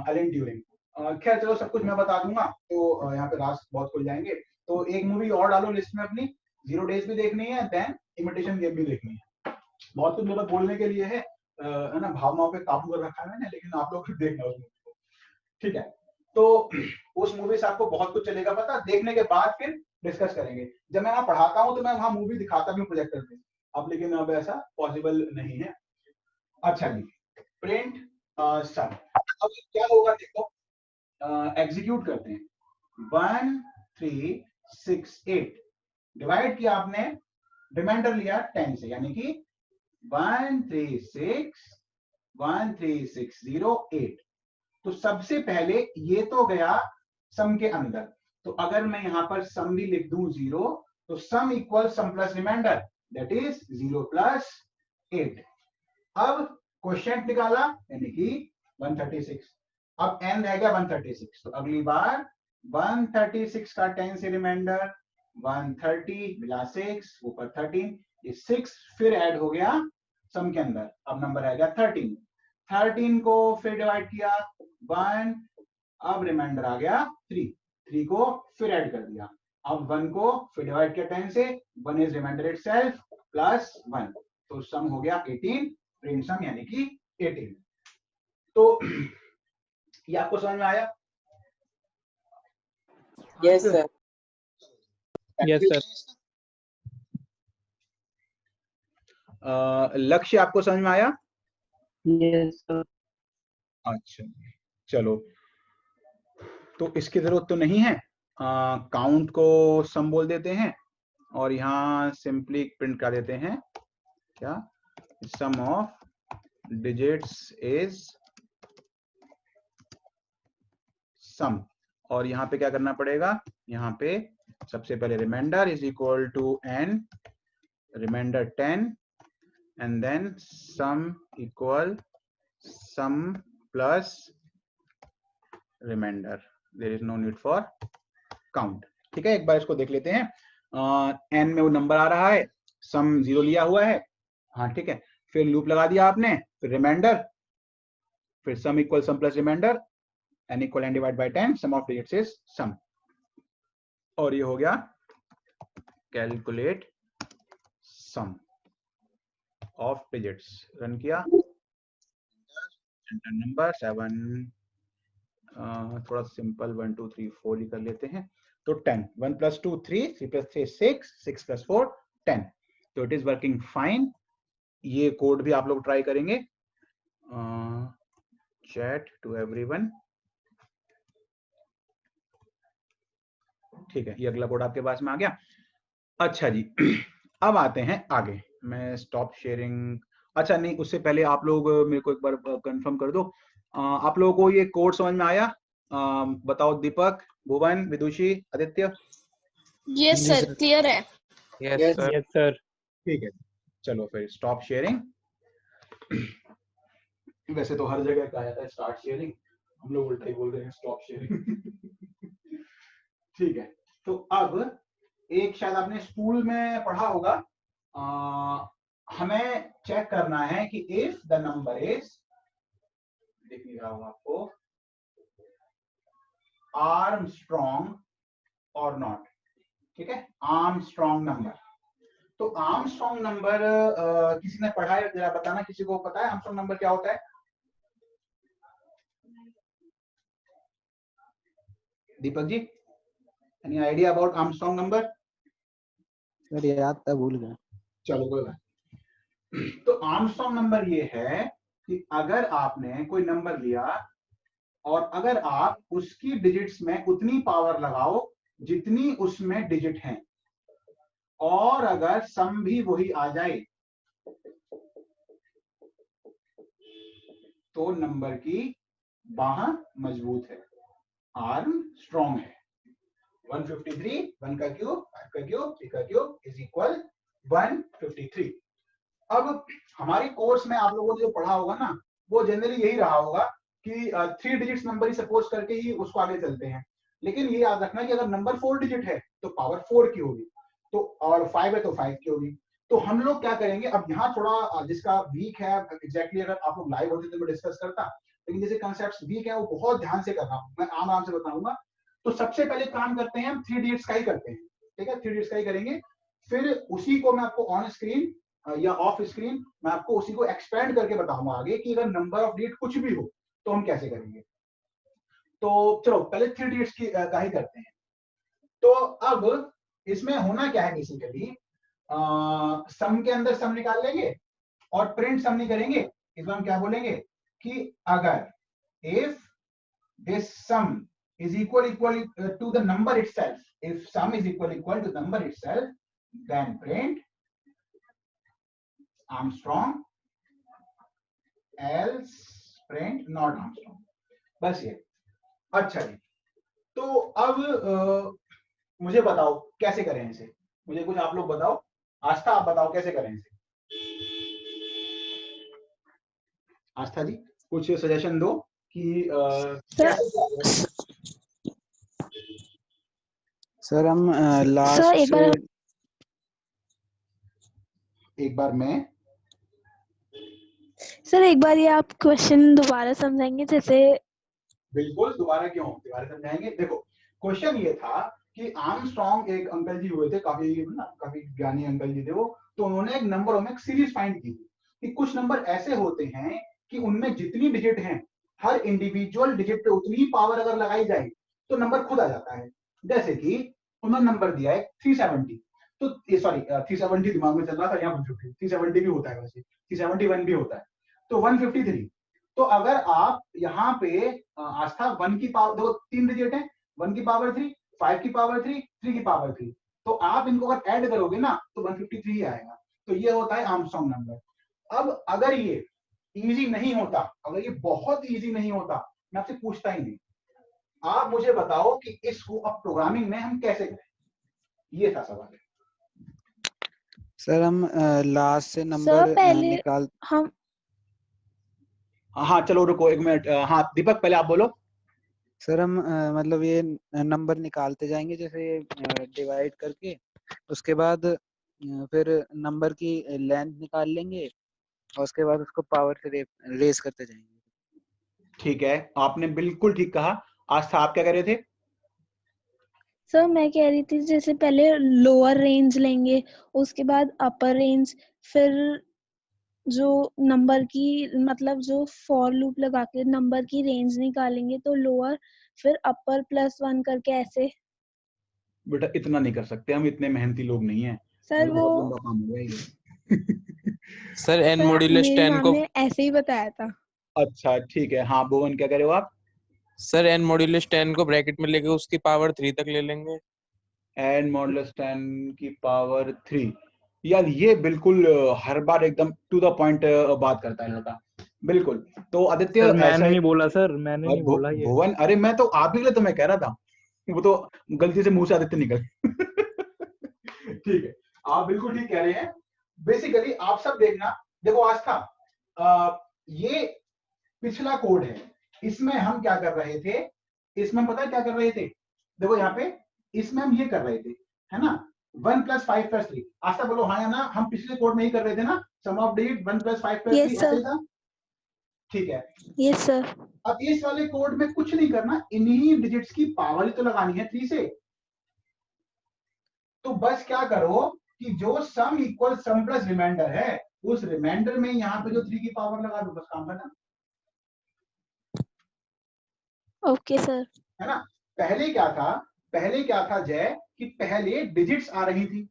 Alan Turing. खैर चलो, सब कुछ मैं बता दूंगा, तो यहाँ पे राज बहुत खुल जाएंगे। तो एक मूवी और डालो लिस्ट में अपनी, 0 Days भी देखनी है, देन इमिटेशन गेम भी देखनी है। बहुत कुछ मेरे बोलने के लिए है ना, भावनाओं पे काबू कर रखा है मैंने, लेकिन आप लोग देखना उस मूवी को, ठीक है। तो उस मूवी से आपको बहुत कुछ चलेगा पता, देखने के बाद फिर डिस्कस करेंगे। जब मैं वहां पढ़ाता हूँ तो मैं वहां मूवी दिखाता भी हूँ प्रोजेक्टर पे, अब लेकिन अब ऐसा पॉसिबल नहीं है। अच्छा जी, प्रिंट सम। अब क्या होगा देखो, एग्जीक्यूट करते हैं। 1 3 6 8 डिवाइड किया आपने, रिमाइंडर लिया 10 से, यानी कि 1 3 6 0 8। तो सबसे पहले ये तो गया सम के अंदर, तो अगर मैं यहां पर सम भी लिख दूं 0, तो sum equal sum plus remainder, that is 0 plus 8। अब क्वोशिएंट निकाला, यानी कि 136। अब n रह गया 136, तो अगली बार 136 का 10 से रिमाइंडर 130 मिला 6 ऊपर 13, ये 6 फिर ऐड हो गया सम के अंदर, अब नंबर आ गया 13। 13 को फिर डिवाइड किया 1, अब रिमाइंडर आ गया 3। 3 को फिर ऐड कर दिया, अब 1 को फिर डिवाइड किया 10 से, 1 इज रिमाइंडर इटसेल्फ प्लस 1, तो सम हो गया 18, प्रिंट सम यानी कि 18। तो ये आपको समझ में आया? Yes sir. Yes sir. लक्ष्य आपको समझ में आया? Yes sir. अच्छा चलो, तो इसकी जरूरत तो नहीं है, काउंट को सम बोल देते हैं और यहाँ सिंपली प्रिंट कर देते हैं क्या, सम ऑफ डिजिट्स इज सम। और यहाँ पे क्या करना पड़ेगा, यहाँ पे सबसे पहले remainder is equal to n remainder 10 and then sum equal sum plus remainder, there is no need for count. ठीक है, एक बार इसको देख लेते हैं। n में वो नंबर आ रहा है, सम 0 लिया हुआ है, हाँ ठीक है, फिर लूप लगा दिया आपने, फिर रिमाइंडर, फिर sum equal sum plus remainder, n equal n divide by 10, sum of digits is sum, और ये हो गया calculate sum of digits. Run किया, नंबर 7, थोड़ा सिंपल 1 2 3 4 ही कर लेते हैं, तो 10, 1 + 2 3, 3 + 3 6, 6 + 4 10। तो इट इज वर्किंग फाइन। ये कोड भी आप लोग ट्राई करेंगे, चैट टू एवरीवन, ठीक है, ये अगला कोड आपके पास में आ गया। अच्छा जी, अब आते हैं आगे, मैं स्टॉप शेयरिंग, अच्छा नहीं उससे पहले आप लोग मेरे को एक बार कंफर्म कर दो, आप लोगों को ये कोड समझ में आया? बताओ, दीपक, भुवन, विदुषी, आदित्य। यस सर, क्लियर है। Yes sir. Yes sir. ठीक है, चलो फिर स्टॉप शेयरिंग। वैसे तो हर जगह कहा जाता है स्टार्ट शेयरिंग, हम लोग उल्टा ही बोल रहे हैं स्टॉप शेयरिंग। ठीक है, तो अब एक शायद आपने स्कूल में पढ़ा होगा, हमें चेक करना है कि इफ द नंबर इज, दिख नहीं रहा हूं आपको, आर्मस्ट्रॉन्ग और नॉट, ठीक है, आर्मस्ट्रॉन्ग नंबर। तो आर्मस्ट्रॉन्ग नंबर किसी ने पढ़ा है, जरा बताना, किसी को पता है आर्मस्ट्रॉन्ग नंबर क्या होता है? Deepak ji, any idea about Armstrong number? Sir याद था, भूल गया। चलो कोई बात। तो आर्मस्ट्रॉन्ग नंबर ये है कि अगर आपने कोई नंबर लिया और अगर आप उसकी डिजिट्स में उतनी पावर लगाओ जितनी उसमें डिजिट हैं, और अगर सम भी वही आ जाए, तो नंबर की बाह मजबूत है, आर्म स्ट्रॉन्ग है। 153, 1 का क्यूब, 5 का क्यूब, 3 का क्यूब इज इक्वल 153। अब हमारे कोर्स में आप लोगों ने जो पढ़ा होगा ना, वो जनरली यही रहा होगा कि 3 डिजिट्स नंबर ही सपोज करके ही उसको आगे चलते हैं। लेकिन ये याद रखना कि अगर नंबर 4 डिजिट है तो पावर 4 की होगी, तो और 5 है तो 5 की होगी। तो हम लोग क्या करेंगे, अब यहाँ थोड़ा जिसका वीक है एग्जैक्टली अगर आप लोग लाइव होते तो मैं डिस्कस करता, लेकिन जैसे कंसेप्ट वीक है वो बहुत ध्यान से करना, मैं आराम से बताऊंगा। तो सबसे पहले काम करते हैं हम 3 डिजिट्स का ही करते हैं, ठीक है, 3 डिजिट्स का ही करेंगे। फिर उसी को मैं आपको ऑन स्क्रीन या ऑफ स्क्रीन मैं आपको उसी को एक्सपेंड करके बताऊंगा आगे कि अगर नंबर ऑफ डिजिट कुछ भी हो तो हम कैसे करेंगे। तो चलो पहले 3 डिजिट्स की का ही करते हैं। तो अब इसमें होना क्या है, बेसिकली सम के अंदर सम निकाल लेंगे और प्रिंट सम नहीं करेंगे। इस बार हम क्या बोलेंगे कि अगर if this sum is equal to the number itself, if sum is equal to the number itself, then print Armstrong, else print not Armstrong। बस ये। अच्छा जी, तो अब मुझे बताओ कैसे करें इसे, मुझे कुछ आप लोग बताओ, आस्था आप बताओ कैसे करें इसे। आस्था जी कुछ सजेशन दो कि कैसे। सर हम सर लास्ट एक बार मैं सर एक बार ये आप क्वेश्चन दोबारा समझाएंगे जैसे। बिल्कुल, दोबारा क्यों, दोबारा समझाएंगे। देखो क्वेश्चन ये था कि आर्मस्ट्रॉन्ग एक अंकल जी हुए थे, काफी ज्ञानी अंकल जी थे वो, तो उन्होंने एक नंबरों में एक सीरीज फाइंड की थी कि कुछ नंबर ऐसे होते हैं कि उनमें जितनी डिजिट हैं हर इंडिविजुअल डिजिट पे उतनी पावर अगर लगाई जाए तो नंबर खुद आ जाता है। जैसे कि उन्होंने नंबर दिया है 370, तो सॉरी 370 दिमाग में चल रहा था, यहाँ 150, 370 भी होता है वैसे, 371 भी होता है, तो 153। तो अगर आप यहाँ पे आस्था 1 की पावर, दो 3 डिजिट है, 1 की पावर 3, 5 की पावर 3, 3 की पावर 3, तो आप इनको अगर ऐड करोगे ना तो 153 ही आएगा। तो ये होता है आर्मस्ट्रॉन्ग नंबर। अब अगर ये इजी नहीं होता, अगर ये बहुत इजी नहीं होता, मैं आपसे पूछता ही नहीं, आप मुझे बताओ कि इसको अब प्रोग्रामिंग में हम कैसे करें, ये था सवाल। सर हम लास्ट से नंबर पहले निकाल। हम हाँ चलो रुको 1 मिनट, हाँ दीपक पहले आप बोलो। सर हम मतलब ये नंबर निकालते जाएंगे जैसे डिवाइड करके, उसके बाद फिर नंबर की लेंथ निकाल लेंगे और उसके बाद उसको पावर से रेस करते जाएंगे। ठीक है, आपने बिल्कुल ठीक कहा। आस्था आप क्या कह रहे थे? सर मैं कह रही थी जैसे पहले लोअर रेंज लेंगे, उसके बाद अपर रेंज, फिर जो नंबर की मतलब जो फॉर लूप लगा के नंबर की रेंज निकालेंगे तो लोअर, फिर अपर +1 करके ऐसे। बेटा इतना नहीं कर सकते हम, इतने मेहनती लोग नहीं हैं। सर वो बहुत लंबा काम हो गया सर एन सर मॉड्यूलस मेरी 10 मैम को, ने ऐसे ही बताया था। अच्छा ठीक है, हाँ भुवन क्या कह रहे हो आप? सर एन मॉड्यूलस 10 को ब्रैकेट में लेके उसकी पावर 3 तक ले लेंगे। एन मॉडुलस 10 की पावर 3, यार ये बिल्कुल हर बार एकदम टू द पॉइंट बात करता है लड़का, बिल्कुल। तो आदित्य सर ऐसा मैंने है, नहीं बोला, सर मैंने नहीं बोला ये। भुवन, अरे मैं तो आप ही के लिए तो मैं कह रहा था, वो तो गलती से मुंह से आदित्य निकल ठीक है, आप बिल्कुल ठीक कह रहे हैं। बेसिकली आप सब देखना, देखो आस्था ये पिछला कोड है, इसमें हम क्या कर रहे थे, इसमें पता है क्या कर रहे थे, देखो यहाँ पे इसमें हम ये कर रहे थे, है ना, 1 + 5 + 3। आस्था बोलो हाँ या ना, हम पिछले कोड में ही कर रहे थे ना, सम ऑफ डिजिट 1 + 5 + 3 यस ऐसे सर, था, ठीक है। Yes sir. अब इस वाले कोड में कुछ नहीं करना, इन्हीं डिजिट्स की पावर ही तो लगानी है 3 से। तो बस क्या करो कि जो sum equal sum plus remainder है, उस रिमाइंडर में यहाँ पे जो 3 की पावर लगा दो, बस काम खत्म, ओके सर। है ना। पहले क्या था जय, कि पहले डिजिट्स आ रही थी,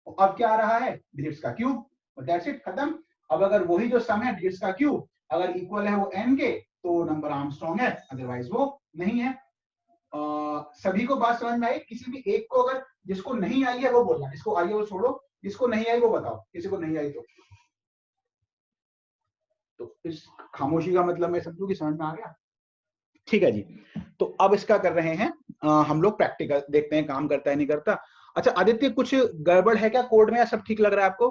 अब क्या आ रहा है, डिजिट्स का क्यूब, दैट्स इट, खत्म। अब अगर वही जो सम है डिजिट्स का क्यूब अगर इक्वल है वो n के, तो नंबर आर्मस्ट्रॉन्ग है, अदरवाइज वो नहीं है। सभी को बात समझ में आई? किसी भी एक को, अगर जिसको नहीं आई है वो बोलना, जिसको आई है वो छोड़ो, जिसको नहीं आई वो बताओ, किसी को नहीं आई तो इस खामोशी का मतलब मैं समझू कि समझ में आ गया, ठीक है जी। तो अब इसका कर रहे हैं हम लोग प्रैक्टिकल, देखते हैं काम करता है नहीं करता। अच्छा आदित्य कुछ गड़बड़ है क्या कोड में, या सब ठीक लग रहा है आपको?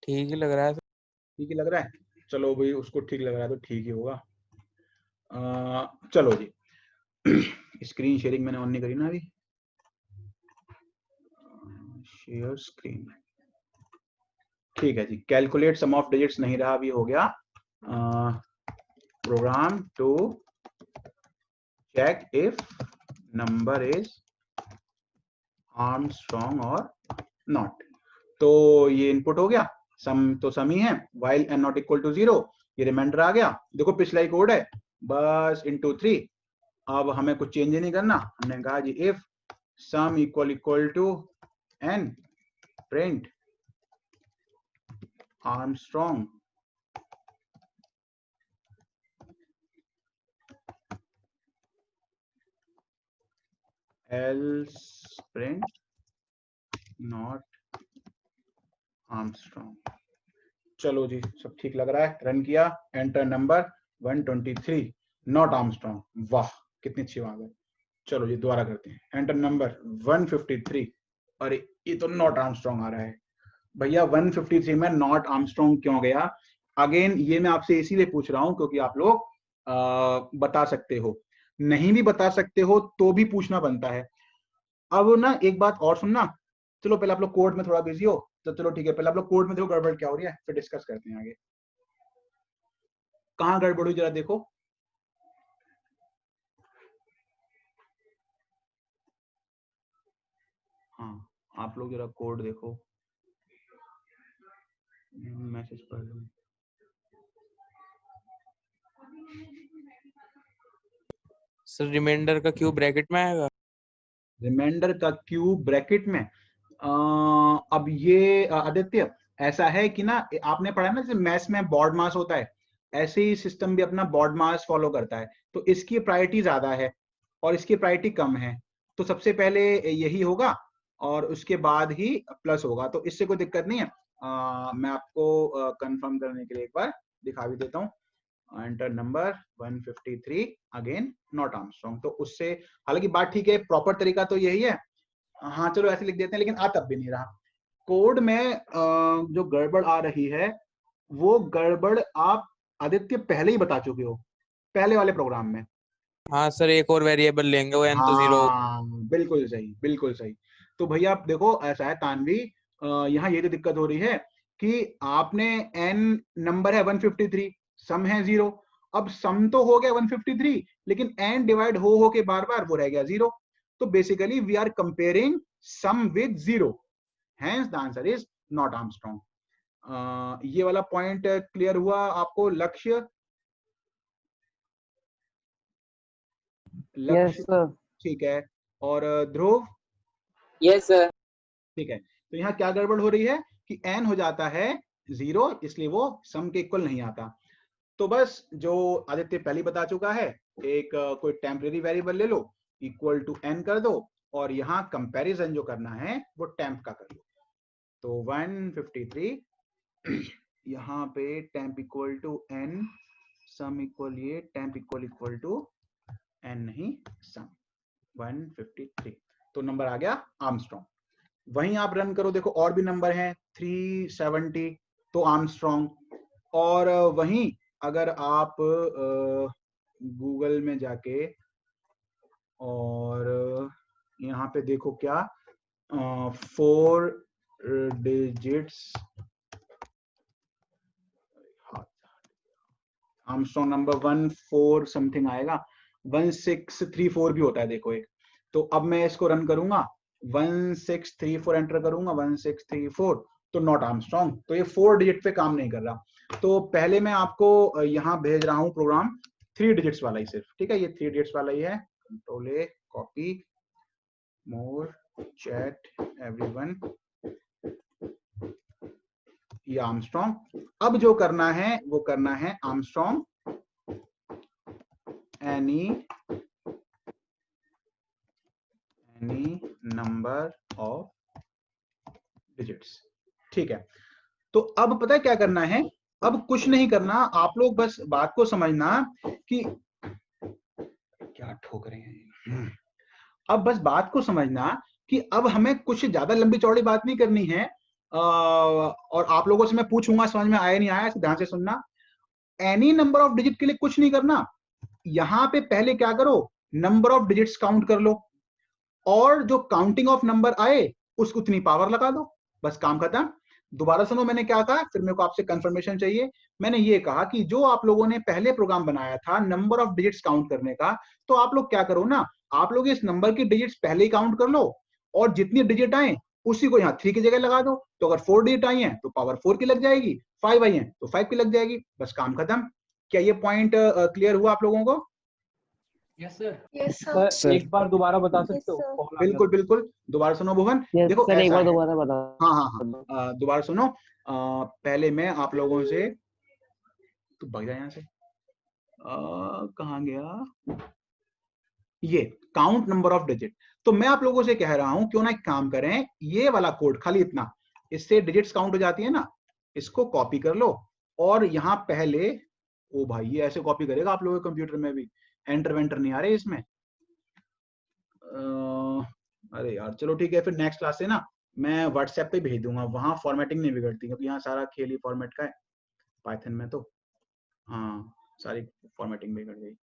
ठीक ही लग रहा है। ठीक ही लग रहा है, चलो भाई उसको ठीक लग रहा है तो ठीक ही होगा। चलो जी, स्क्रीन शेयरिंग मैंने ऑन नहीं करी ना अभी, शेयर स्क्रीन, ठीक है जी। कैलकुलेट सम ऑफ डिजिट्स नहीं रहा, अभी हो गया। Program to check if number is Armstrong or not. तो ये इनपुट हो गया, सम तो सम ही है, while n not equal to 0, ये रिमाइंडर आ गया। देखो पिछला ही कोड है, बस इनटू 3। अब हमें कुछ चेंज नहीं करना, हमने कहा जी if sum equal to n print Armstrong else print not Armstrong. चलो जी, सब ठीक लग रहा है, रन किया, एंटर नंबर 123 नॉट आर्मस्ट्रॉन्ग। वाह कितनी अच्छी बात है। चलो जी दोबारा करते हैं, एंटर नंबर 153, अरे ये तो नॉट आर्मस्ट्रॉन्ग आ रहा है। भैया 153 में नॉट आर्मस्ट्रॉन्ग क्यों गया? अगेन ये मैं आपसे इसीलिए पूछ रहा हूं क्योंकि आप लोग बता सकते हो, नहीं भी बता सकते हो तो भी पूछना बनता है। अब ना एक बात और सुनना, चलो पहले आप लोग कोड में थोड़ा बिजी हो तो चलो ठीक है, पहले आप लोग कोड में देखो गड़बड़ क्या हो रही है, फिर डिस्कस करते हैं आगे। कहाँ गड़बड़ हुई जरा देखो। हाँ आप लोग जरा कोड देखो, मैसेज पढ़ लो। सर रिमाइंडर का क्यू ब्रैकेट में आएगा? रिमाइंडर का क्यू ब्रैकेट में? अब ये आदित्य ऐसा है कि ना, आपने पढ़ा ना जैसे मैथ्स में बॉड मास होता है, ऐसे ही सिस्टम भी अपना बॉड मास फॉलो करता है। तो इसकी प्रायोरिटी ज्यादा है और इसकी प्रायोरिटी कम है, तो सबसे पहले यही होगा और उसके बाद ही प्लस होगा, तो इससे कोई दिक्कत नहीं है। मैं आपको कंफर्म करने के लिए एक बार दिखा भी देता हूँ। Enter number 153 again not Armstrong, तो उससे हालांकि बात ठीक है, प्रॉपर तरीका तो यही है। हाँ चलो ऐसे लिख देते हैं, लेकिन आ तब भी नहीं रहा। कोड में जो गड़बड़ आ रही है वो गड़बड़ आप आदित्य पहले ही बता चुके हो, पहले वाले प्रोग्राम में। हाँ सर, एक और वेरिएबल लेंगे, वो n तो 0। हाँ बिल्कुल सही, बिल्कुल सही। तो भैया आप देखो ऐसा है तानवी, यहाँ ये तो दिक्कत हो रही है कि आपने n नंबर है 153, सम है 0। अब सम तो हो गया 153, लेकिन n डिवाइड हो के बार बार वो रह गया 0। तो basically we are comparing sum with 0, hence the answer is not Armstrong. ये वाला पॉइंट क्लियर हुआ आपको? लक्ष्य यस सर। ठीक है, और ध्रुव? Yes sir. ठीक है, तो यहाँ क्या गड़बड़ हो रही है कि n हो जाता है 0, इसलिए वो सम के इक्वल नहीं आता। तो बस जो आदित्य पहले बता चुका है, एक कोई टेम्परेरी वेरिएबल ले लो, इक्वल टू n कर दो, और यहाँ कंपैरिजन जो करना है वो टेम्प का कर लो। तो 153 यहाँ पे temp equal to n, sum equal ये टेम्प इक्वल टू n नहीं सम, 153, तो नंबर आ गया आर्मस्ट्रॉन्ग। वहीं आप रन करो, देखो और भी नंबर हैं 370, तो आर्मस्ट्रॉन्ग। और वहीं अगर आप गूगल में जाके और यहाँ पे देखो क्या 4 डिजिट्स आर्मस्ट्रॉन्ग नंबर 14 समथिंग आएगा, 1634 भी होता है देखो एक। तो अब मैं इसको रन करूंगा, 1634 एंटर करूंगा, 1634, तो नॉट आर्मस्ट्रॉन्ग। तो ये 4 डिजिट पे काम नहीं कर रहा। तो पहले मैं आपको यहाँ भेज रहा हूँ प्रोग्राम 3 डिजिट्स वाला ही सिर्फ, ठीक है, ये 3 डिजिट्स वाला ही है। कंट्रोल ए, कॉपी, मोर, चैट, एवरीवन, ये आर्मस्ट्रॉन्ग। अब जो करना है वो करना है Armstrong any number of digits, ठीक है। तो अब पता है क्या करना है, अब कुछ नहीं करना, आप लोग बस बात को समझना कि क्या ठोक रहे हैं। अब बस बात को समझना कि अब हमें कुछ ज्यादा लंबी चौड़ी बात नहीं करनी है। और आप लोगों से मैं पूछूंगा समझ में आया नहीं आया, ध्यान से सुनना। एनी नंबर ऑफ डिजिट के लिए कुछ नहीं करना, यहां पे पहले क्या करो, नंबर ऑफ डिजिट्स काउंट कर लो और जो काउंटिंग ऑफ नंबर आए उसको उतनी पावर लगा दो, बस काम खत्म। दोबारा सुनो मैंने क्या कहा, फिर मेरे को आपसे कंफर्मेशन चाहिए। मैंने ये कहा कि जो आप लोगों ने पहले प्रोग्राम बनाया था नंबर ऑफ डिजिट्स काउंट करने का, तो आप लोग क्या करो ना, आप लोग इस नंबर की डिजिट्स पहले ही काउंट कर लो और जितनी डिजिट आए उसी को यहाँ 3 की जगह लगा दो। तो अगर 4 डिजिट आई है तो पावर 4 की लग जाएगी, 5 आई है तो 5 की लग जाएगी, बस काम खत्म। क्या ये पॉइंट क्लियर हुआ आप लोगों को? Yes sir. Yes sir. Sir एक बार दोबारा बता सकते हो? sir. कॉल आ गया बिल्कुल था। बिल्कुल, दोबारा सुनो भुवन। देखो सर एक ऐसा बार है, दोबारा बता। हाँ हाँ हाँ, दोबारा सुनो। पहले मैं आप लोगों से, तू भाग जा यहाँ से, कहाँ गया ये काउंट नंबर ऑफ डिजिट। तो मैं आप लोगों से कह रहा हूं क्यों ना एक काम करें, ये वाला कोड खाली इतना, इससे डिजिट्स काउंट हो जाती है ना, इसको कॉपी कर लो और यहाँ पहले, ओ भाई ये ऐसे कॉपी करेगा आप लोगों के कंप्यूटर में भी, एंटर वेंटर नहीं आ रहे इसमें। अरे यार चलो ठीक है, फिर नेक्स्ट क्लास से ना मैं व्हाट्सएप पे भेज दूंगा, वहां फॉर्मेटिंग नहीं बिगड़ती क्योंकि यहाँ सारा खेल ही फॉर्मेट का है पाइथन में, तो हाँ सारी फॉर्मेटिंग बिगड़ गई।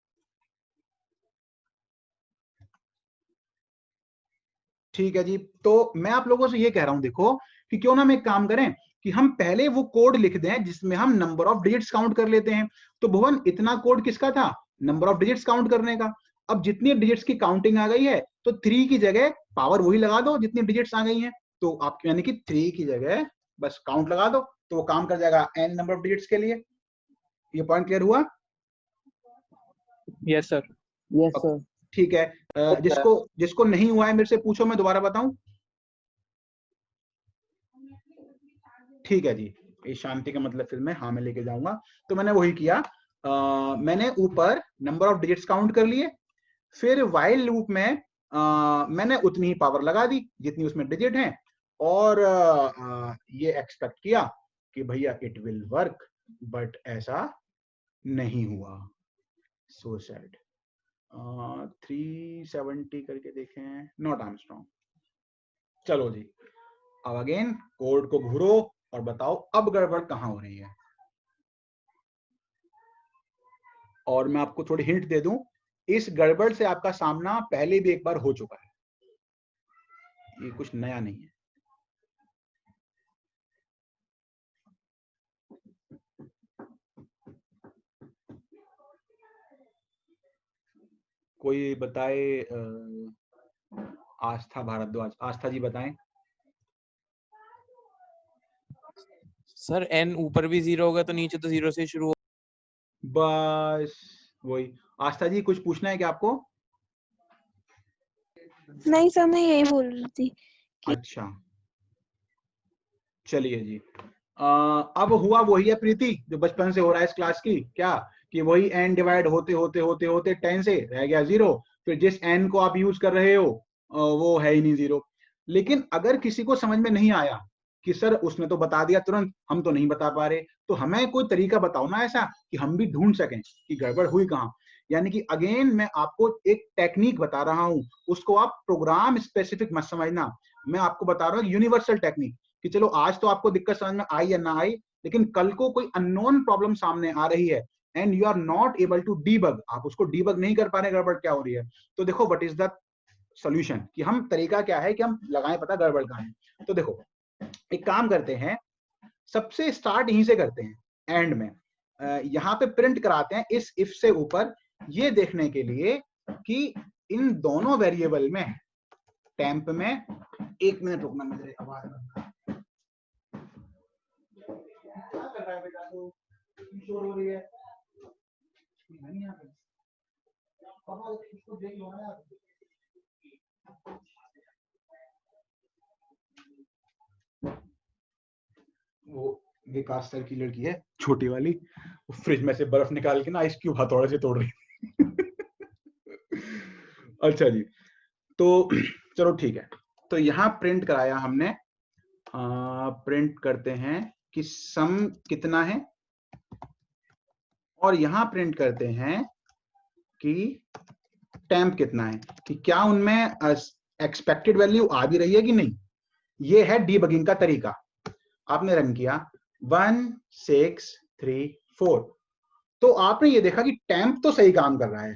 ठीक है जी, तो मैं आप लोगों से ये कह रहा हूं देखो कि क्यों ना हम एक काम करें कि हम पहले वो कोड लिख दें जिसमें हम नंबर ऑफ डिजिट्स काउंट कर लेते हैं। तो भुवन इतना कोड किसका था, नंबर ऑफ डिजिट्स काउंट करने का। अब जितनी डिजिट्स की काउंटिंग आ गई है तो 3 की जगह पावर वही लगा दो जितनी डिजिट्स आ गई हैं, तो आप यानी कि 3 की जगह बस काउंट लगा दो तो वो काम कर जाएगा n नंबर ऑफ डिजिट्स के लिए। ये पॉइंट क्लियर हुआ? Yes sir. Yes sir. ठीक है, जिसको नहीं हुआ है मेरे से पूछो, मैं दोबारा बताऊं? ठीक है जी, इस शांति का मतलब फिर मैं हाँ में लेके जाऊंगा। तो मैंने वही किया, मैंने ऊपर नंबर ऑफ डिजिट्स काउंट कर लिए, फिर व्हाइल लूप में मैंने उतनी ही पावर लगा दी जितनी उसमें डिजिट हैं और ये एक्सपेक्ट किया कि भैया इट विल वर्क, बट ऐसा नहीं हुआ। So sad. 370 करके देखें, नॉट आर्मस्ट्रॉन्ग। चलो जी, अब अगेन कोड को घूरो और बताओ अब गड़बड़ कहां हो रही है। और मैं आपको थोड़ी हिंट दे दूं, इस गड़बड़ से आपका सामना पहले भी एक बार हो चुका है, ये कुछ नया नहीं है। कोई बताए? आस्था भारद्वाज, आस्था जी बताएं। सर n ऊपर भी 0 होगा तो नीचे तो 0 से शुरू हो। बस वही। आस्था जी कुछ पूछना है क्या आपको? नहीं सर, मैं यही बोल रही थी। अच्छा चलिए जी, अब हुआ वही है प्रीति जो बचपन से हो रहा है इस क्लास की, क्या कि वही n डिवाइड होते होते होते होते 10 से रह गया 0, फिर जिस n को आप यूज कर रहे हो वो है ही नहीं 0। लेकिन अगर किसी को समझ में नहीं आया कि सर उसने तो बता दिया तुरंत, हम तो नहीं बता पा रहे, तो हमें कोई तरीका बताओ ना ऐसा कि हम भी ढूंढ सकें कि गड़बड़ हुई कहाँ। यानी कि अगेन मैं आपको एक टेक्निक बता रहा हूं, उसको आप प्रोग्राम स्पेसिफिक मत समझना, मैं आपको बता रहा हूँ यूनिवर्सल टेक्निक कि चलो आज तो आपको दिक्कत समझ में आई या ना आई, लेकिन कल को कोई अननोन प्रॉब्लम सामने आ रही है and you are not able to debug, आप उसको डीबग नहीं कर पा रहे गड़बड़ क्या हो रही है, तो देखो व्हाट इज द सॉल्यूशन, कि हम तरीका क्या है कि हम लगाएं पता गड़बड़ कहाँ है। तो देखो एक काम करते हैं, सबसे स्टार्ट यहीं से करते हैं एंड में, यहाँ पे प्रिंट कराते हैं इस इफ से ऊपर, ये देखने के लिए कि इन दोनों वेरिएबल में टेम्प में, एक मिनट रुकना मेरे आवाज क्या कर रहा है बेटा, तो शोर हो रही है नहीं यहाँ पे, पापा इसको देख लो ना। वो विकास सर की लड़की है छोटी वाली, वो फ्रिज में से बर्फ निकाल के ना आइस क्यूब हथौड़े से तोड़ रही अच्छा जी, तो चलो ठीक है, तो यहाँ प्रिंट कराया हमने, प्रिंट करते हैं कि सम कितना है, और यहाँ प्रिंट करते हैं कि टेम्प कितना है, कि क्या उनमें एक्सपेक्टेड वैल्यू आ भी रही है कि नहीं। ये है डीबगिंग का तरीका। आपने रन किया 1 6 3 4, तो आपने ये देखा कि टेम्प तो सही काम कर रहा है,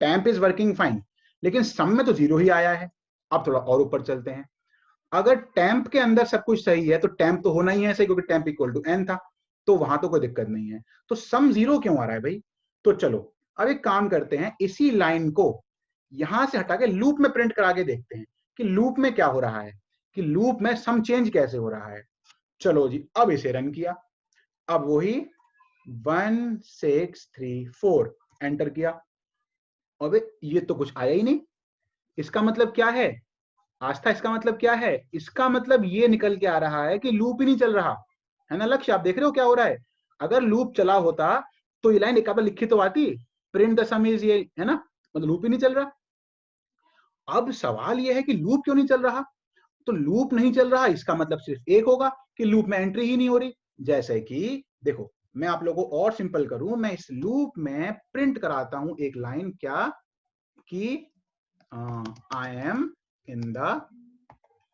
टेम्प इज वर्किंग फाइन, लेकिन सम में तो 0 ही आया है। अब थोड़ा और ऊपर चलते हैं, अगर टेम्प के अंदर सब कुछ सही है तो टेम्प तो होना ही है सही, क्योंकि टेम्प इक्वल टू n था, तो वहां तो कोई दिक्कत नहीं है। तो सम 0 क्यों आ रहा है भाई? तो चलो अब एक काम करते हैं, इसी लाइन को यहां से हटा के लूप में प्रिंट करा के देखते हैं कि लूप में क्या हो रहा है, कि लूप में सम चेंज कैसे हो रहा है। चलो जी, अब इसे रन किया, अब वही 1 6 3 4 एंटर किया, अबे ये तो कुछ आया ही नहीं। इसका मतलब क्या है आस्था? इसका मतलब क्या है? इसका मतलब ये निकल के आ रहा है कि लूप ही नहीं चल रहा है ना। लक्ष्य आप देख रहे हो क्या हो रहा है? अगर लूप चला होता तो ये लाइन एक बार लिखी तो आती, प्रिंट द सम इज, ये है ना, मतलब लूप ही नहीं चल रहा। अब सवाल ये है कि लूप क्यों नहीं चल रहा? तो लूप नहीं चल रहा इसका मतलब सिर्फ एक होगा कि लूप में एंट्री ही नहीं हो रही। जैसे कि देखो, मैं आप लोगों को और सिंपल करूं, मैं इस लूप में प्रिंट कराता हूं एक लाइन, क्या कि I am in the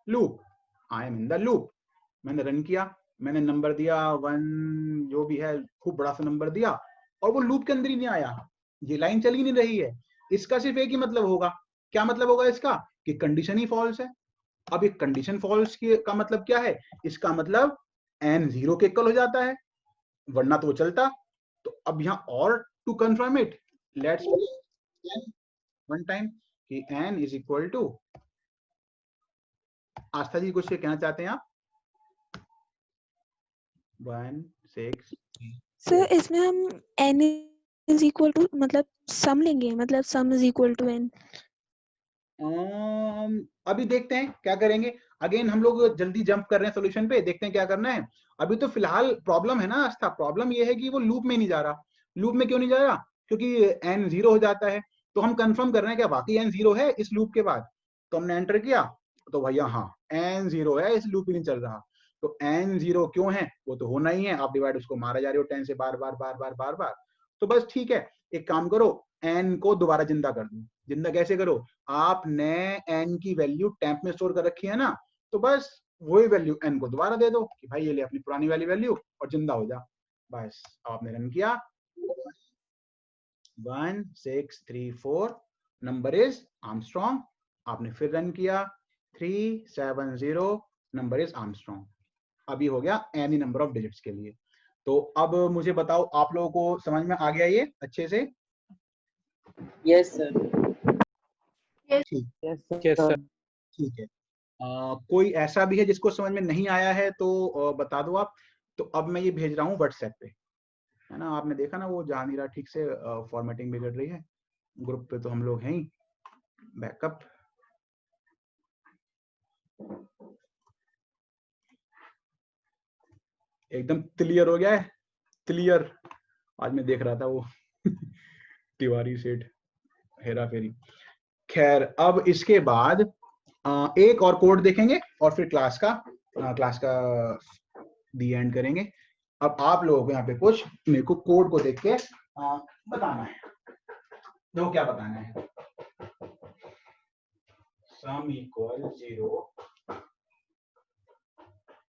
loop, I am in the loop. मैंने रन किया, मैंने नंबर दिया 1, जो भी है खूब बड़ा सा नंबर दिया, और वो लूप के अंदर ही नहीं आया, ये लाइन चल ही नहीं रही है। इसका सिर्फ एक ही मतलब होगा, क्या मतलब होगा इसका? कि कंडीशन ही फॉल्स है। अब एक कंडीशन फॉल्स का मतलब क्या है? इसका मतलब n 0 के इक्वल हो जाता है, वरना तो वो चलता। तो अब यहां और to confirm it, let's one time कि n is equal to, Aastha ji कुछ कहना चाहते हैं आप? 1 6 सर इसमें हम n इज इक्वल टू मतलब सम लेंगे, मतलब sum is equal to n। अभी देखते हैं क्या करेंगे। अगेन हम लोग जल्दी जंप कर रहे हैं सोल्यूशन पे, देखते हैं क्या करना है। अभी तो फिलहाल प्रॉब्लम है ना आस्था, प्रॉब्लम ये है कि वो लूप में नहीं जा रहा। लूप में क्यों नहीं जा रहा? क्योंकि n 0 हो जाता है। तो हम कंफर्म कर रहे हैं क्या वाकई n 0 है इस लूप के बाद? तो हमने एंटर किया, तो भैया हाँ n 0 है, इस लूप ही नहीं चल रहा। तो n 0 क्यों है? वो तो होना ही है, आप डिवाइड उसको मारा जा रहे हो 10 से बार बार बार बार बार बार। तो बस ठीक है, एक काम करो, n को दोबारा जिंदा कर दो। जिंदा कैसे करो? आपने n की वैल्यू टेम्प में स्टोर कर रखी है ना, तो बस वही वैल्यू n को दोबारा दे दो कि भाई ये ले अपनी पुरानी वाली वैल्यू और जिंदा हो जा। बस आपने रन किया, 1 6 3 4 नंबर इज आर्मस्ट्रॉन्ग। आपने फिर रन किया, 3 7 0 नंबर इज आर्मस्ट्रॉन्ग। अभी हो गया एनी नंबर ऑफ डिजिट्स के लिए। तो अब मुझे बताओ, आप लोगों को समझ में आ गया ये अच्छे से? Yes sir. ठीक, यस सर। ठीक है। कोई ऐसा भी है जिसको समझ में नहीं आया है तो बता दो आप। तो अब मैं ये भेज रहा हूँ व्हाट्सएप पे, है ना। आपने देखा ना वो जा नहीं रहा ठीक से, फॉर्मेटिंग बिगड़ रही है। ग्रुप पे तो हम लोग हैं ही, बैकअप। एकदम क्लियर हो गया है, क्लियर। आज मैं देख रहा था वो तिवारी सेठ हेरा फेरी। खैर, अब इसके बाद एक और कोड देखेंगे और फिर क्लास का दी एंड करेंगे। अब आप लोगों को यहाँ पे कुछ मेरे को कोड को देख के बताना है। देखो क्या बताना है, सम इक्वल 0।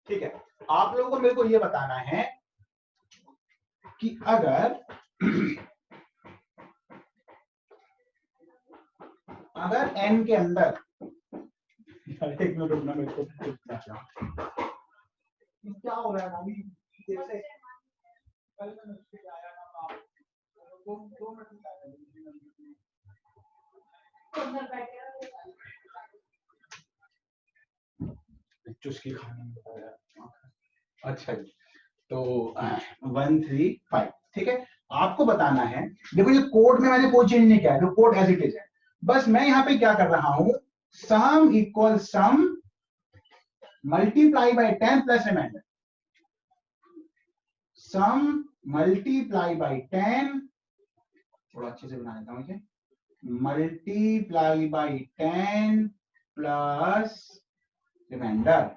ठीक है, आप लोगों को मेरे को ये बताना है कि अगर n के अंदर, एक मिनट रुकना, मेरे को क्या हो रहा है अभी जैसे कल मैं उससे आया था, दो मिनट चुस्की खाने में बताया। अच्छा जी, तो 1 3 5, ठीक है। आपको बताना है, देखो ये कोड में मैंने कोई चेंज नहीं किया है, जो कोड एज इट इज है। बस मैं यहाँ पे क्या कर रहा हूं, sum equal sum multiply by 10 plus reminder. Sum multiply by 10, थोड़ा अच्छे से बना देता हूं इसे, multiply by 10 plus reminder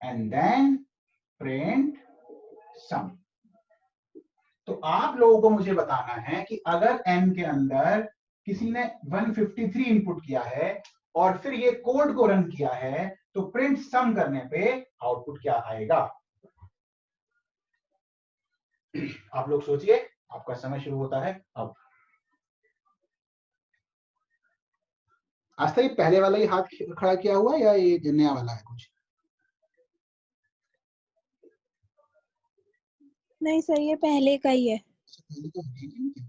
and then print sum. तो आप लोगों को मुझे बताना है कि अगर n के अंदर किसी ने 153 इनपुट किया है और फिर ये कोड को रन किया है, तो प्रिंट सम करने पे आउटपुट क्या आएगा? आप लोग सोचिए, आपका समय शुरू होता है अब। आस्था, ये पहले वाला ही हाथ खड़ा किया हुआ है या ये नया वाला है कुछ? नहीं सर, ये पहले का ही है। पहले तो है नहीं क्या?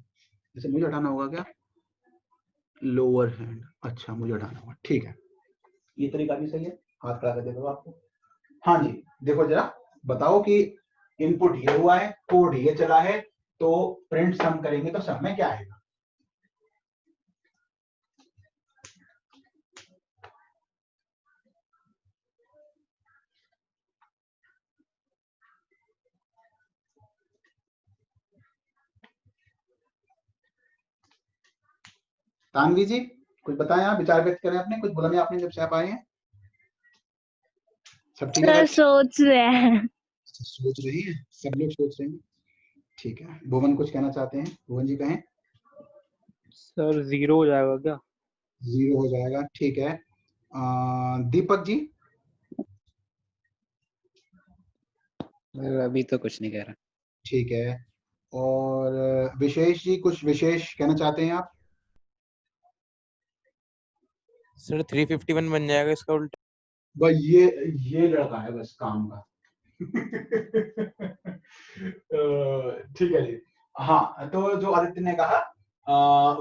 जैसे मुझे हटाना होगा क्या? लोअर हैंड, अच्छा मुझे हटाना होगा, ठीक है। ये तरीका भी सही है, हाथ खड़ा कर देता हूं आपको। हाँ जी, देखो जरा बताओ कि इनपुट ये हुआ है, कोड ये चला है, तो प्रिंट सम करेंगे तो सम में क्या आएगा? तानवी जी कुछ बताएं, आप विचार व्यक्त करें अपने, कुछ बोला नहीं आपने जब से आप आए हैं। सब ठीक है? सर सोच रहे हैं। अच्छा, सोच रही है, सब लोग सोच रहे हैं, ठीक है। भुवन कुछ कहना चाहते हैं, भुवन जी कहें। सर 0 हो जाएगा क्या? 0 हो जाएगा, ठीक है। दीपक जी? अभी तो कुछ नहीं कह रहा। ठीक है। और विशेष जी, कुछ विशेष कहना चाहते हैं आप? सर 351 बन जाएगा इसका उल्टा। बस ये लड़का है बस काम का। ठीक है जी। हाँ, तो जो आदित्य ने कहा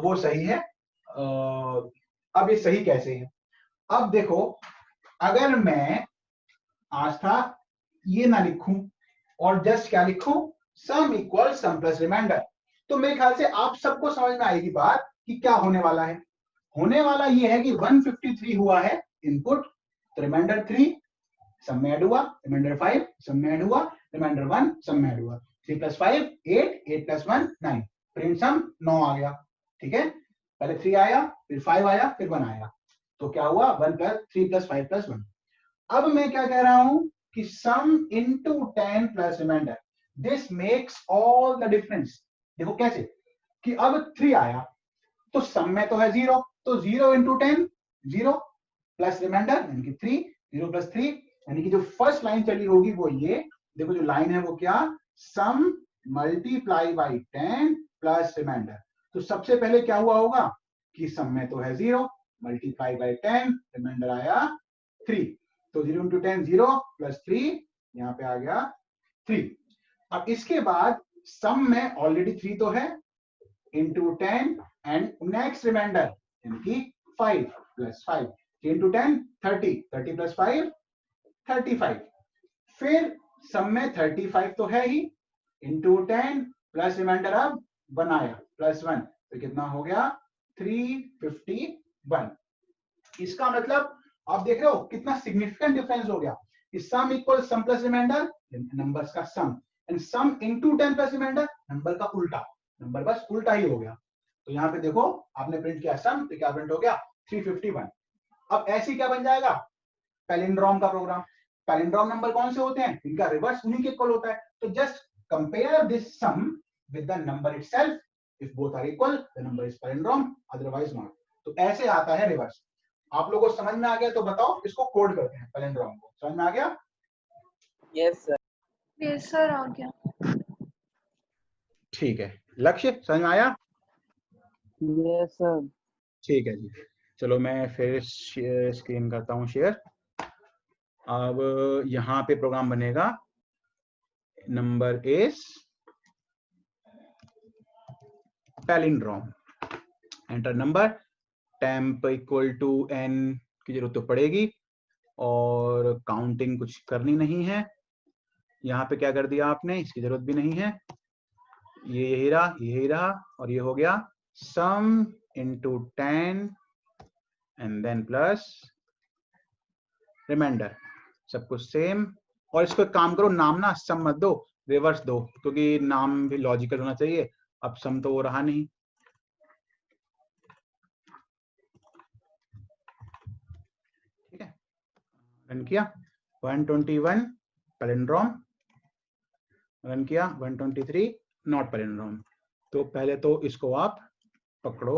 वो सही है। अब ये सही कैसे है? अब देखो, अगर मैं आस्था ये ना लिखूं और जस्ट क्या लिखूं, sum equal sum plus remainder, तो मेरे ख्याल से आप सबको समझ में आएगी बात कि क्या होने वाला है। होने वाला ये है कि 153 हुआ है इनपुट, तो रिमाइंडर 3 सम में ऐड हुआ, रिमाइंडर 5 सम में ऐड हुआ, रिमाइंडर 1 सम में ऐड हुआ, 3 + 5 8, 8 + 1 9, प्रिंट सम 9 आ गया। ठीक है, पहले 3 आया, फिर 5 आया, फिर 1 आया, तो क्या हुआ 1 + 3 + 5 + 1। अब मैं क्या कह रहा हूं कि sum into 10 plus reminder, this makes all the difference. देखो कैसे कि अब 3 आया तो सम में तो है 0, तो 0 × 10 0 प्लस रिमाइंडर यानी कि 3, 0 + 3 यानी कि जो फर्स्ट लाइन चली होगी वो ये, देखो जो लाइन है वो क्या, सम मल्टीप्लाई बाई 10 प्लस रिमाइंडर। तो सबसे पहले क्या हुआ होगा कि सम में तो है 0, मल्टीप्लाई बाई 10, रिमाइंडर आया 3, तो 0 × 10 0 प्लस 3, यहाँ पे आ गया 3। अब इसके बाद सम में ऑलरेडी 3 तो है, इंटू 10 एंड नेक्स्ट रिमाइंडर यानी कि 5 + 5, 3 × 10 30, 30 + 5 35, फिर सम में 35 तो है ही, इंटू 10 प्लस रिमाइंडर अब 1 आया +1, तो कितना हो गया 351। इसका मतलब आप देख रहे हो कितना सिग्निफिकेंट डिफरेंस हो गया कि sum equal sum plus reminder, numbers का sum, and sum into 10 plus reminder, number का उल्टा, नंबर बस उल्टा ही हो गया। तो यहाँ पे देखो आपने प्रिंट किया सम, तो क्या प्रिंट हो गया 351। अब ऐसे क्या बन जाएगा पैलिंड्रोम का प्रोग्राम। पैलिंड्रोम नंबर कौन से होते हैं, इनका रिवर्स उन्हीं के इक्वल होता है। तो just compare this sum with the number itself, if both are equal the number is palindrome, otherwise not. तो ऐसे आता है रिवर्स। आप लोगों को समझ में आ गया तो बताओ, इसको कोड करते हैं पैलिंड्रोम को, समझ में आ गया? Yes sir. यस सर आ गया। ठीक है, लक्ष्य समझ में आया? Yes sir. ठीक है जी, चलो मैं फिर स्क्रीन करता हूँ शेयर। अब यहाँ पे प्रोग्राम बनेगा, number is palindrome, enter number, temp equal to n की जरूरत तो पड़ेगी और काउंटिंग कुछ करनी नहीं है। यहाँ पे क्या कर दिया आपने, इसकी जरूरत भी नहीं है, ये यही रहा, यही रहा, और ये हो गया sum into 10 and then plus reminder, सब कुछ सेम। और इसको एक काम करो, नाम ना सम मत दो, रिवर्स दो, क्योंकि नाम भी लॉजिकल होना चाहिए। अब सम तो वो रहा नहीं, ठीक है, रन किया 121 पैलिंड्रोम, रन किया 123 नॉट पैलिंड्रोम। तो पहले तो इसको आप पकड़ो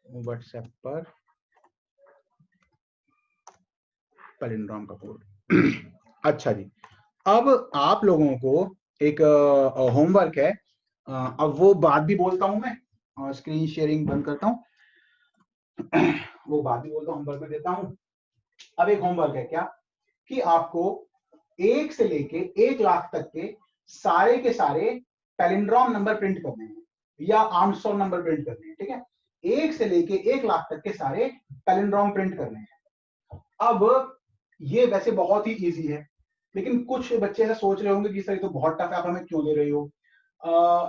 व्हाट्सएप पर पैलिंड्रोम का कोड। अच्छा जी, अब आप लोगों को एक होमवर्क है, अब वो बात भी बोलता हूं मैं, और स्क्रीन शेयरिंग बंद करता हूं। वो बात भी बोलता हूं, होमवर्क में देता हूं। अब एक होमवर्क है क्या कि आपको 1 से लेके 1 लाख तक के सारे पैलिंड्रोम नंबर प्रिंट करने हैं या आर्मस्ट्रॉन्ग नंबर प्रिंट करने हैं, ठीक है। 1 से लेके 1 लाख तक के सारे पैलिंड्रोम प्रिंट करने हैं। अब ये वैसे बहुत ही इजी है, लेकिन कुछ बच्चे ऐसा सोच रहे होंगे कि सर ये तो बहुत टफ है, आप हमें क्यों दे रहे हो।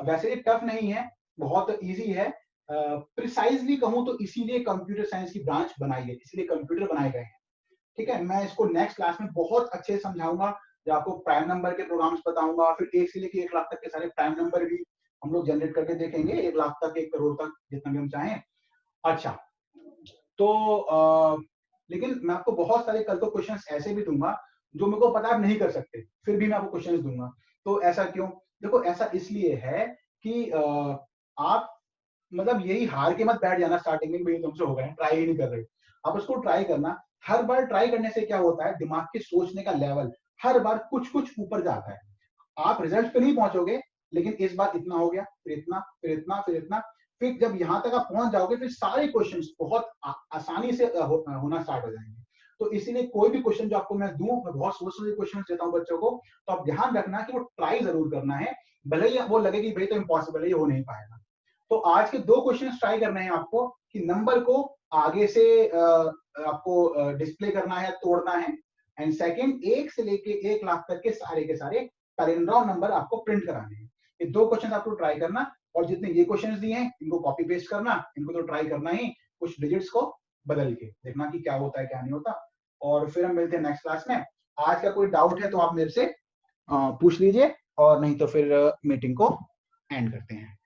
वैसे ये टफ नहीं है, बहुत इजी है। प्रिसाइजली कहूं तो इसीलिए कंप्यूटर साइंस की ब्रांच बनाई है, इसीलिए कंप्यूटर बनाए गए हैं, ठीक है। मैं इसको नेक्स्ट क्लास में बहुत अच्छे से समझाऊंगा, जब आपको प्राइम नंबर के प्रोग्राम्स बताऊंगा, फिर 1 से लेके 1 लाख तक के सारे प्राइम नंबर भी हम लोग जनरेट करके देखेंगे, 1 लाख तक 1 करोड़ तक जितना भी हम चाहें। अच्छा, तो लेकिन मैं आपको बहुत सारे कल तो क्वेश्चंस ऐसे भी दूंगा जो मेरे को पता है आप नहीं कर सकते, फिर भी मैं आपको क्वेश्चंस दूंगा। तो ऐसा क्यों? देखो ऐसा इसलिए है कि आप मतलब यही हार के मत बैठ जाना स्टार्टिंग में, भाई तुमसे होगा नहीं, ट्राई ही नहीं कर रहे। आप उसको ट्राई करना, हर बार ट्राई करने से क्या होता है, दिमाग के सोचने का लेवल हर बार कुछ कुछ ऊपर जाता है। आप रिजल्ट पे नहीं पहुंचोगे, लेकिन इस बार इतना हो गया, फिर इतना, फिर इतना, फिर इतना, फिर जब यहां तक आप पहुंच जाओगे, फिर सारे क्वेश्चंस बहुत आसानी से होना स्टार्ट हो जाएंगे। तो इसीलिए कोई भी क्वेश्चन जो आपको मैं दूं, मैं बहुत सोच समझ क्वेश्चन देता हूं बच्चों को, तो आप ध्यान रखना कि वो ट्राई जरूर करना है, भले ही वो लगे कि भाई तो इम्पॉसिबल है, ये हो नहीं पाएगा। तो आज के 2 क्वेश्चन ट्राई करने हैं आपको, कि नंबर को आगे से आपको डिस्प्ले करना है, तोड़ना है, एंड सेकंड 1 से लेके 1 लाख तक के सारे पैलिंड्रोम नंबर आपको प्रिंट कराने हैं। ये 2 क्वेश्चन आपको ट्राई करना, और जितने ये क्वेश्चंस दिए हैं इनको कॉपी पेस्ट करना, इनको तो ट्राई करना ही, कुछ डिजिट्स को बदल के देखना कि क्या होता है क्या नहीं होता। और फिर हम मिलते हैं नेक्स्ट क्लास में। आज का कोई डाउट है तो आप मेरे से पूछ लीजिए, और नहीं तो फिर मीटिंग को एंड करते हैं।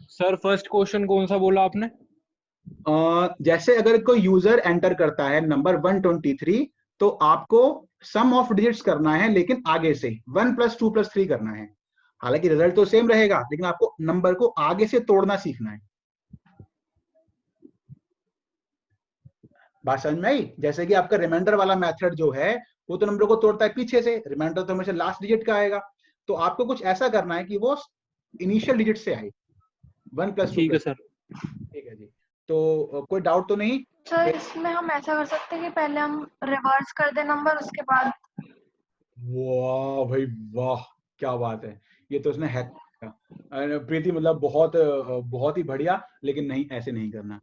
सर फर्स्ट क्वेश्चन कौन सा बोला आपने? जैसे अगर कोई यूजर एंटर करता है नंबर 123, तो आपको सम ऑफ डिजिट्स करना है, लेकिन आगे से 1 + 2 + 3 करना है। हालांकि रिजल्ट तो सेम रहेगा, लेकिन आपको नंबर को आगे से तोड़ना सीखना है। बात समझ में आई? जैसे कि आपका रिमाइंडर वाला मेथड जो है, वो तो नंबर को तोड़ता है पीछे से, रिमाइंडर तो हमेशा लास्ट डिजिट का आएगा। तो आपको कुछ ऐसा करना है कि वो इनिशियल डिजिट से आए, 1 + 2 ठीक है सर। ठीक है जी। तो कोई डाउट तो नहीं? सर इसमें हम ऐसा कर सकते हैं कि पहले हम रिवर्स कर दे नंबर, उसके बाद। वाह भाई वाह, क्या बात है, ये तो उसने हैक किया। प्रीति मतलब बहुत ही बढ़िया, लेकिन नहीं, ऐसे नहीं करना।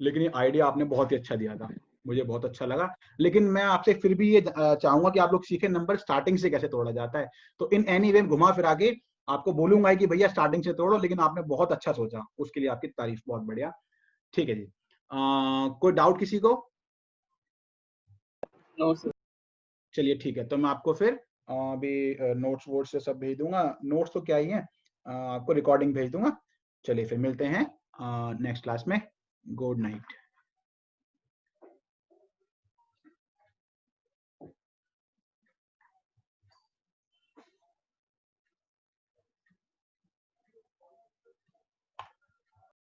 लेकिन ये आइडिया आपने बहुत ही अच्छा दिया था, मुझे बहुत अच्छा लगा। लेकिन मैं आपसे फिर भी ये चाहूंगा कि आप लोग सीखें नंबर स्टार्टिंग से कैसे तोड़ा जाता है। तो इन एनी वे घुमा फिरा के आपको बोलूंगा कि भैया स्टार्टिंग से तोड़ो, लेकिन आपने बहुत अच्छा सोचा, उसके लिए आपकी तारीफ, बहुत बढ़िया। ठीक है जी, कोई डाउट किसी को? No sir. चलिए ठीक है, तो मैं आपको फिर अभी नोट्स वोट्स से सब भेज दूंगा। नोट्स तो क्या ही है, आपको रिकॉर्डिंग भेज दूंगा। चलिए फिर मिलते हैं नेक्स्ट क्लास में। Good night.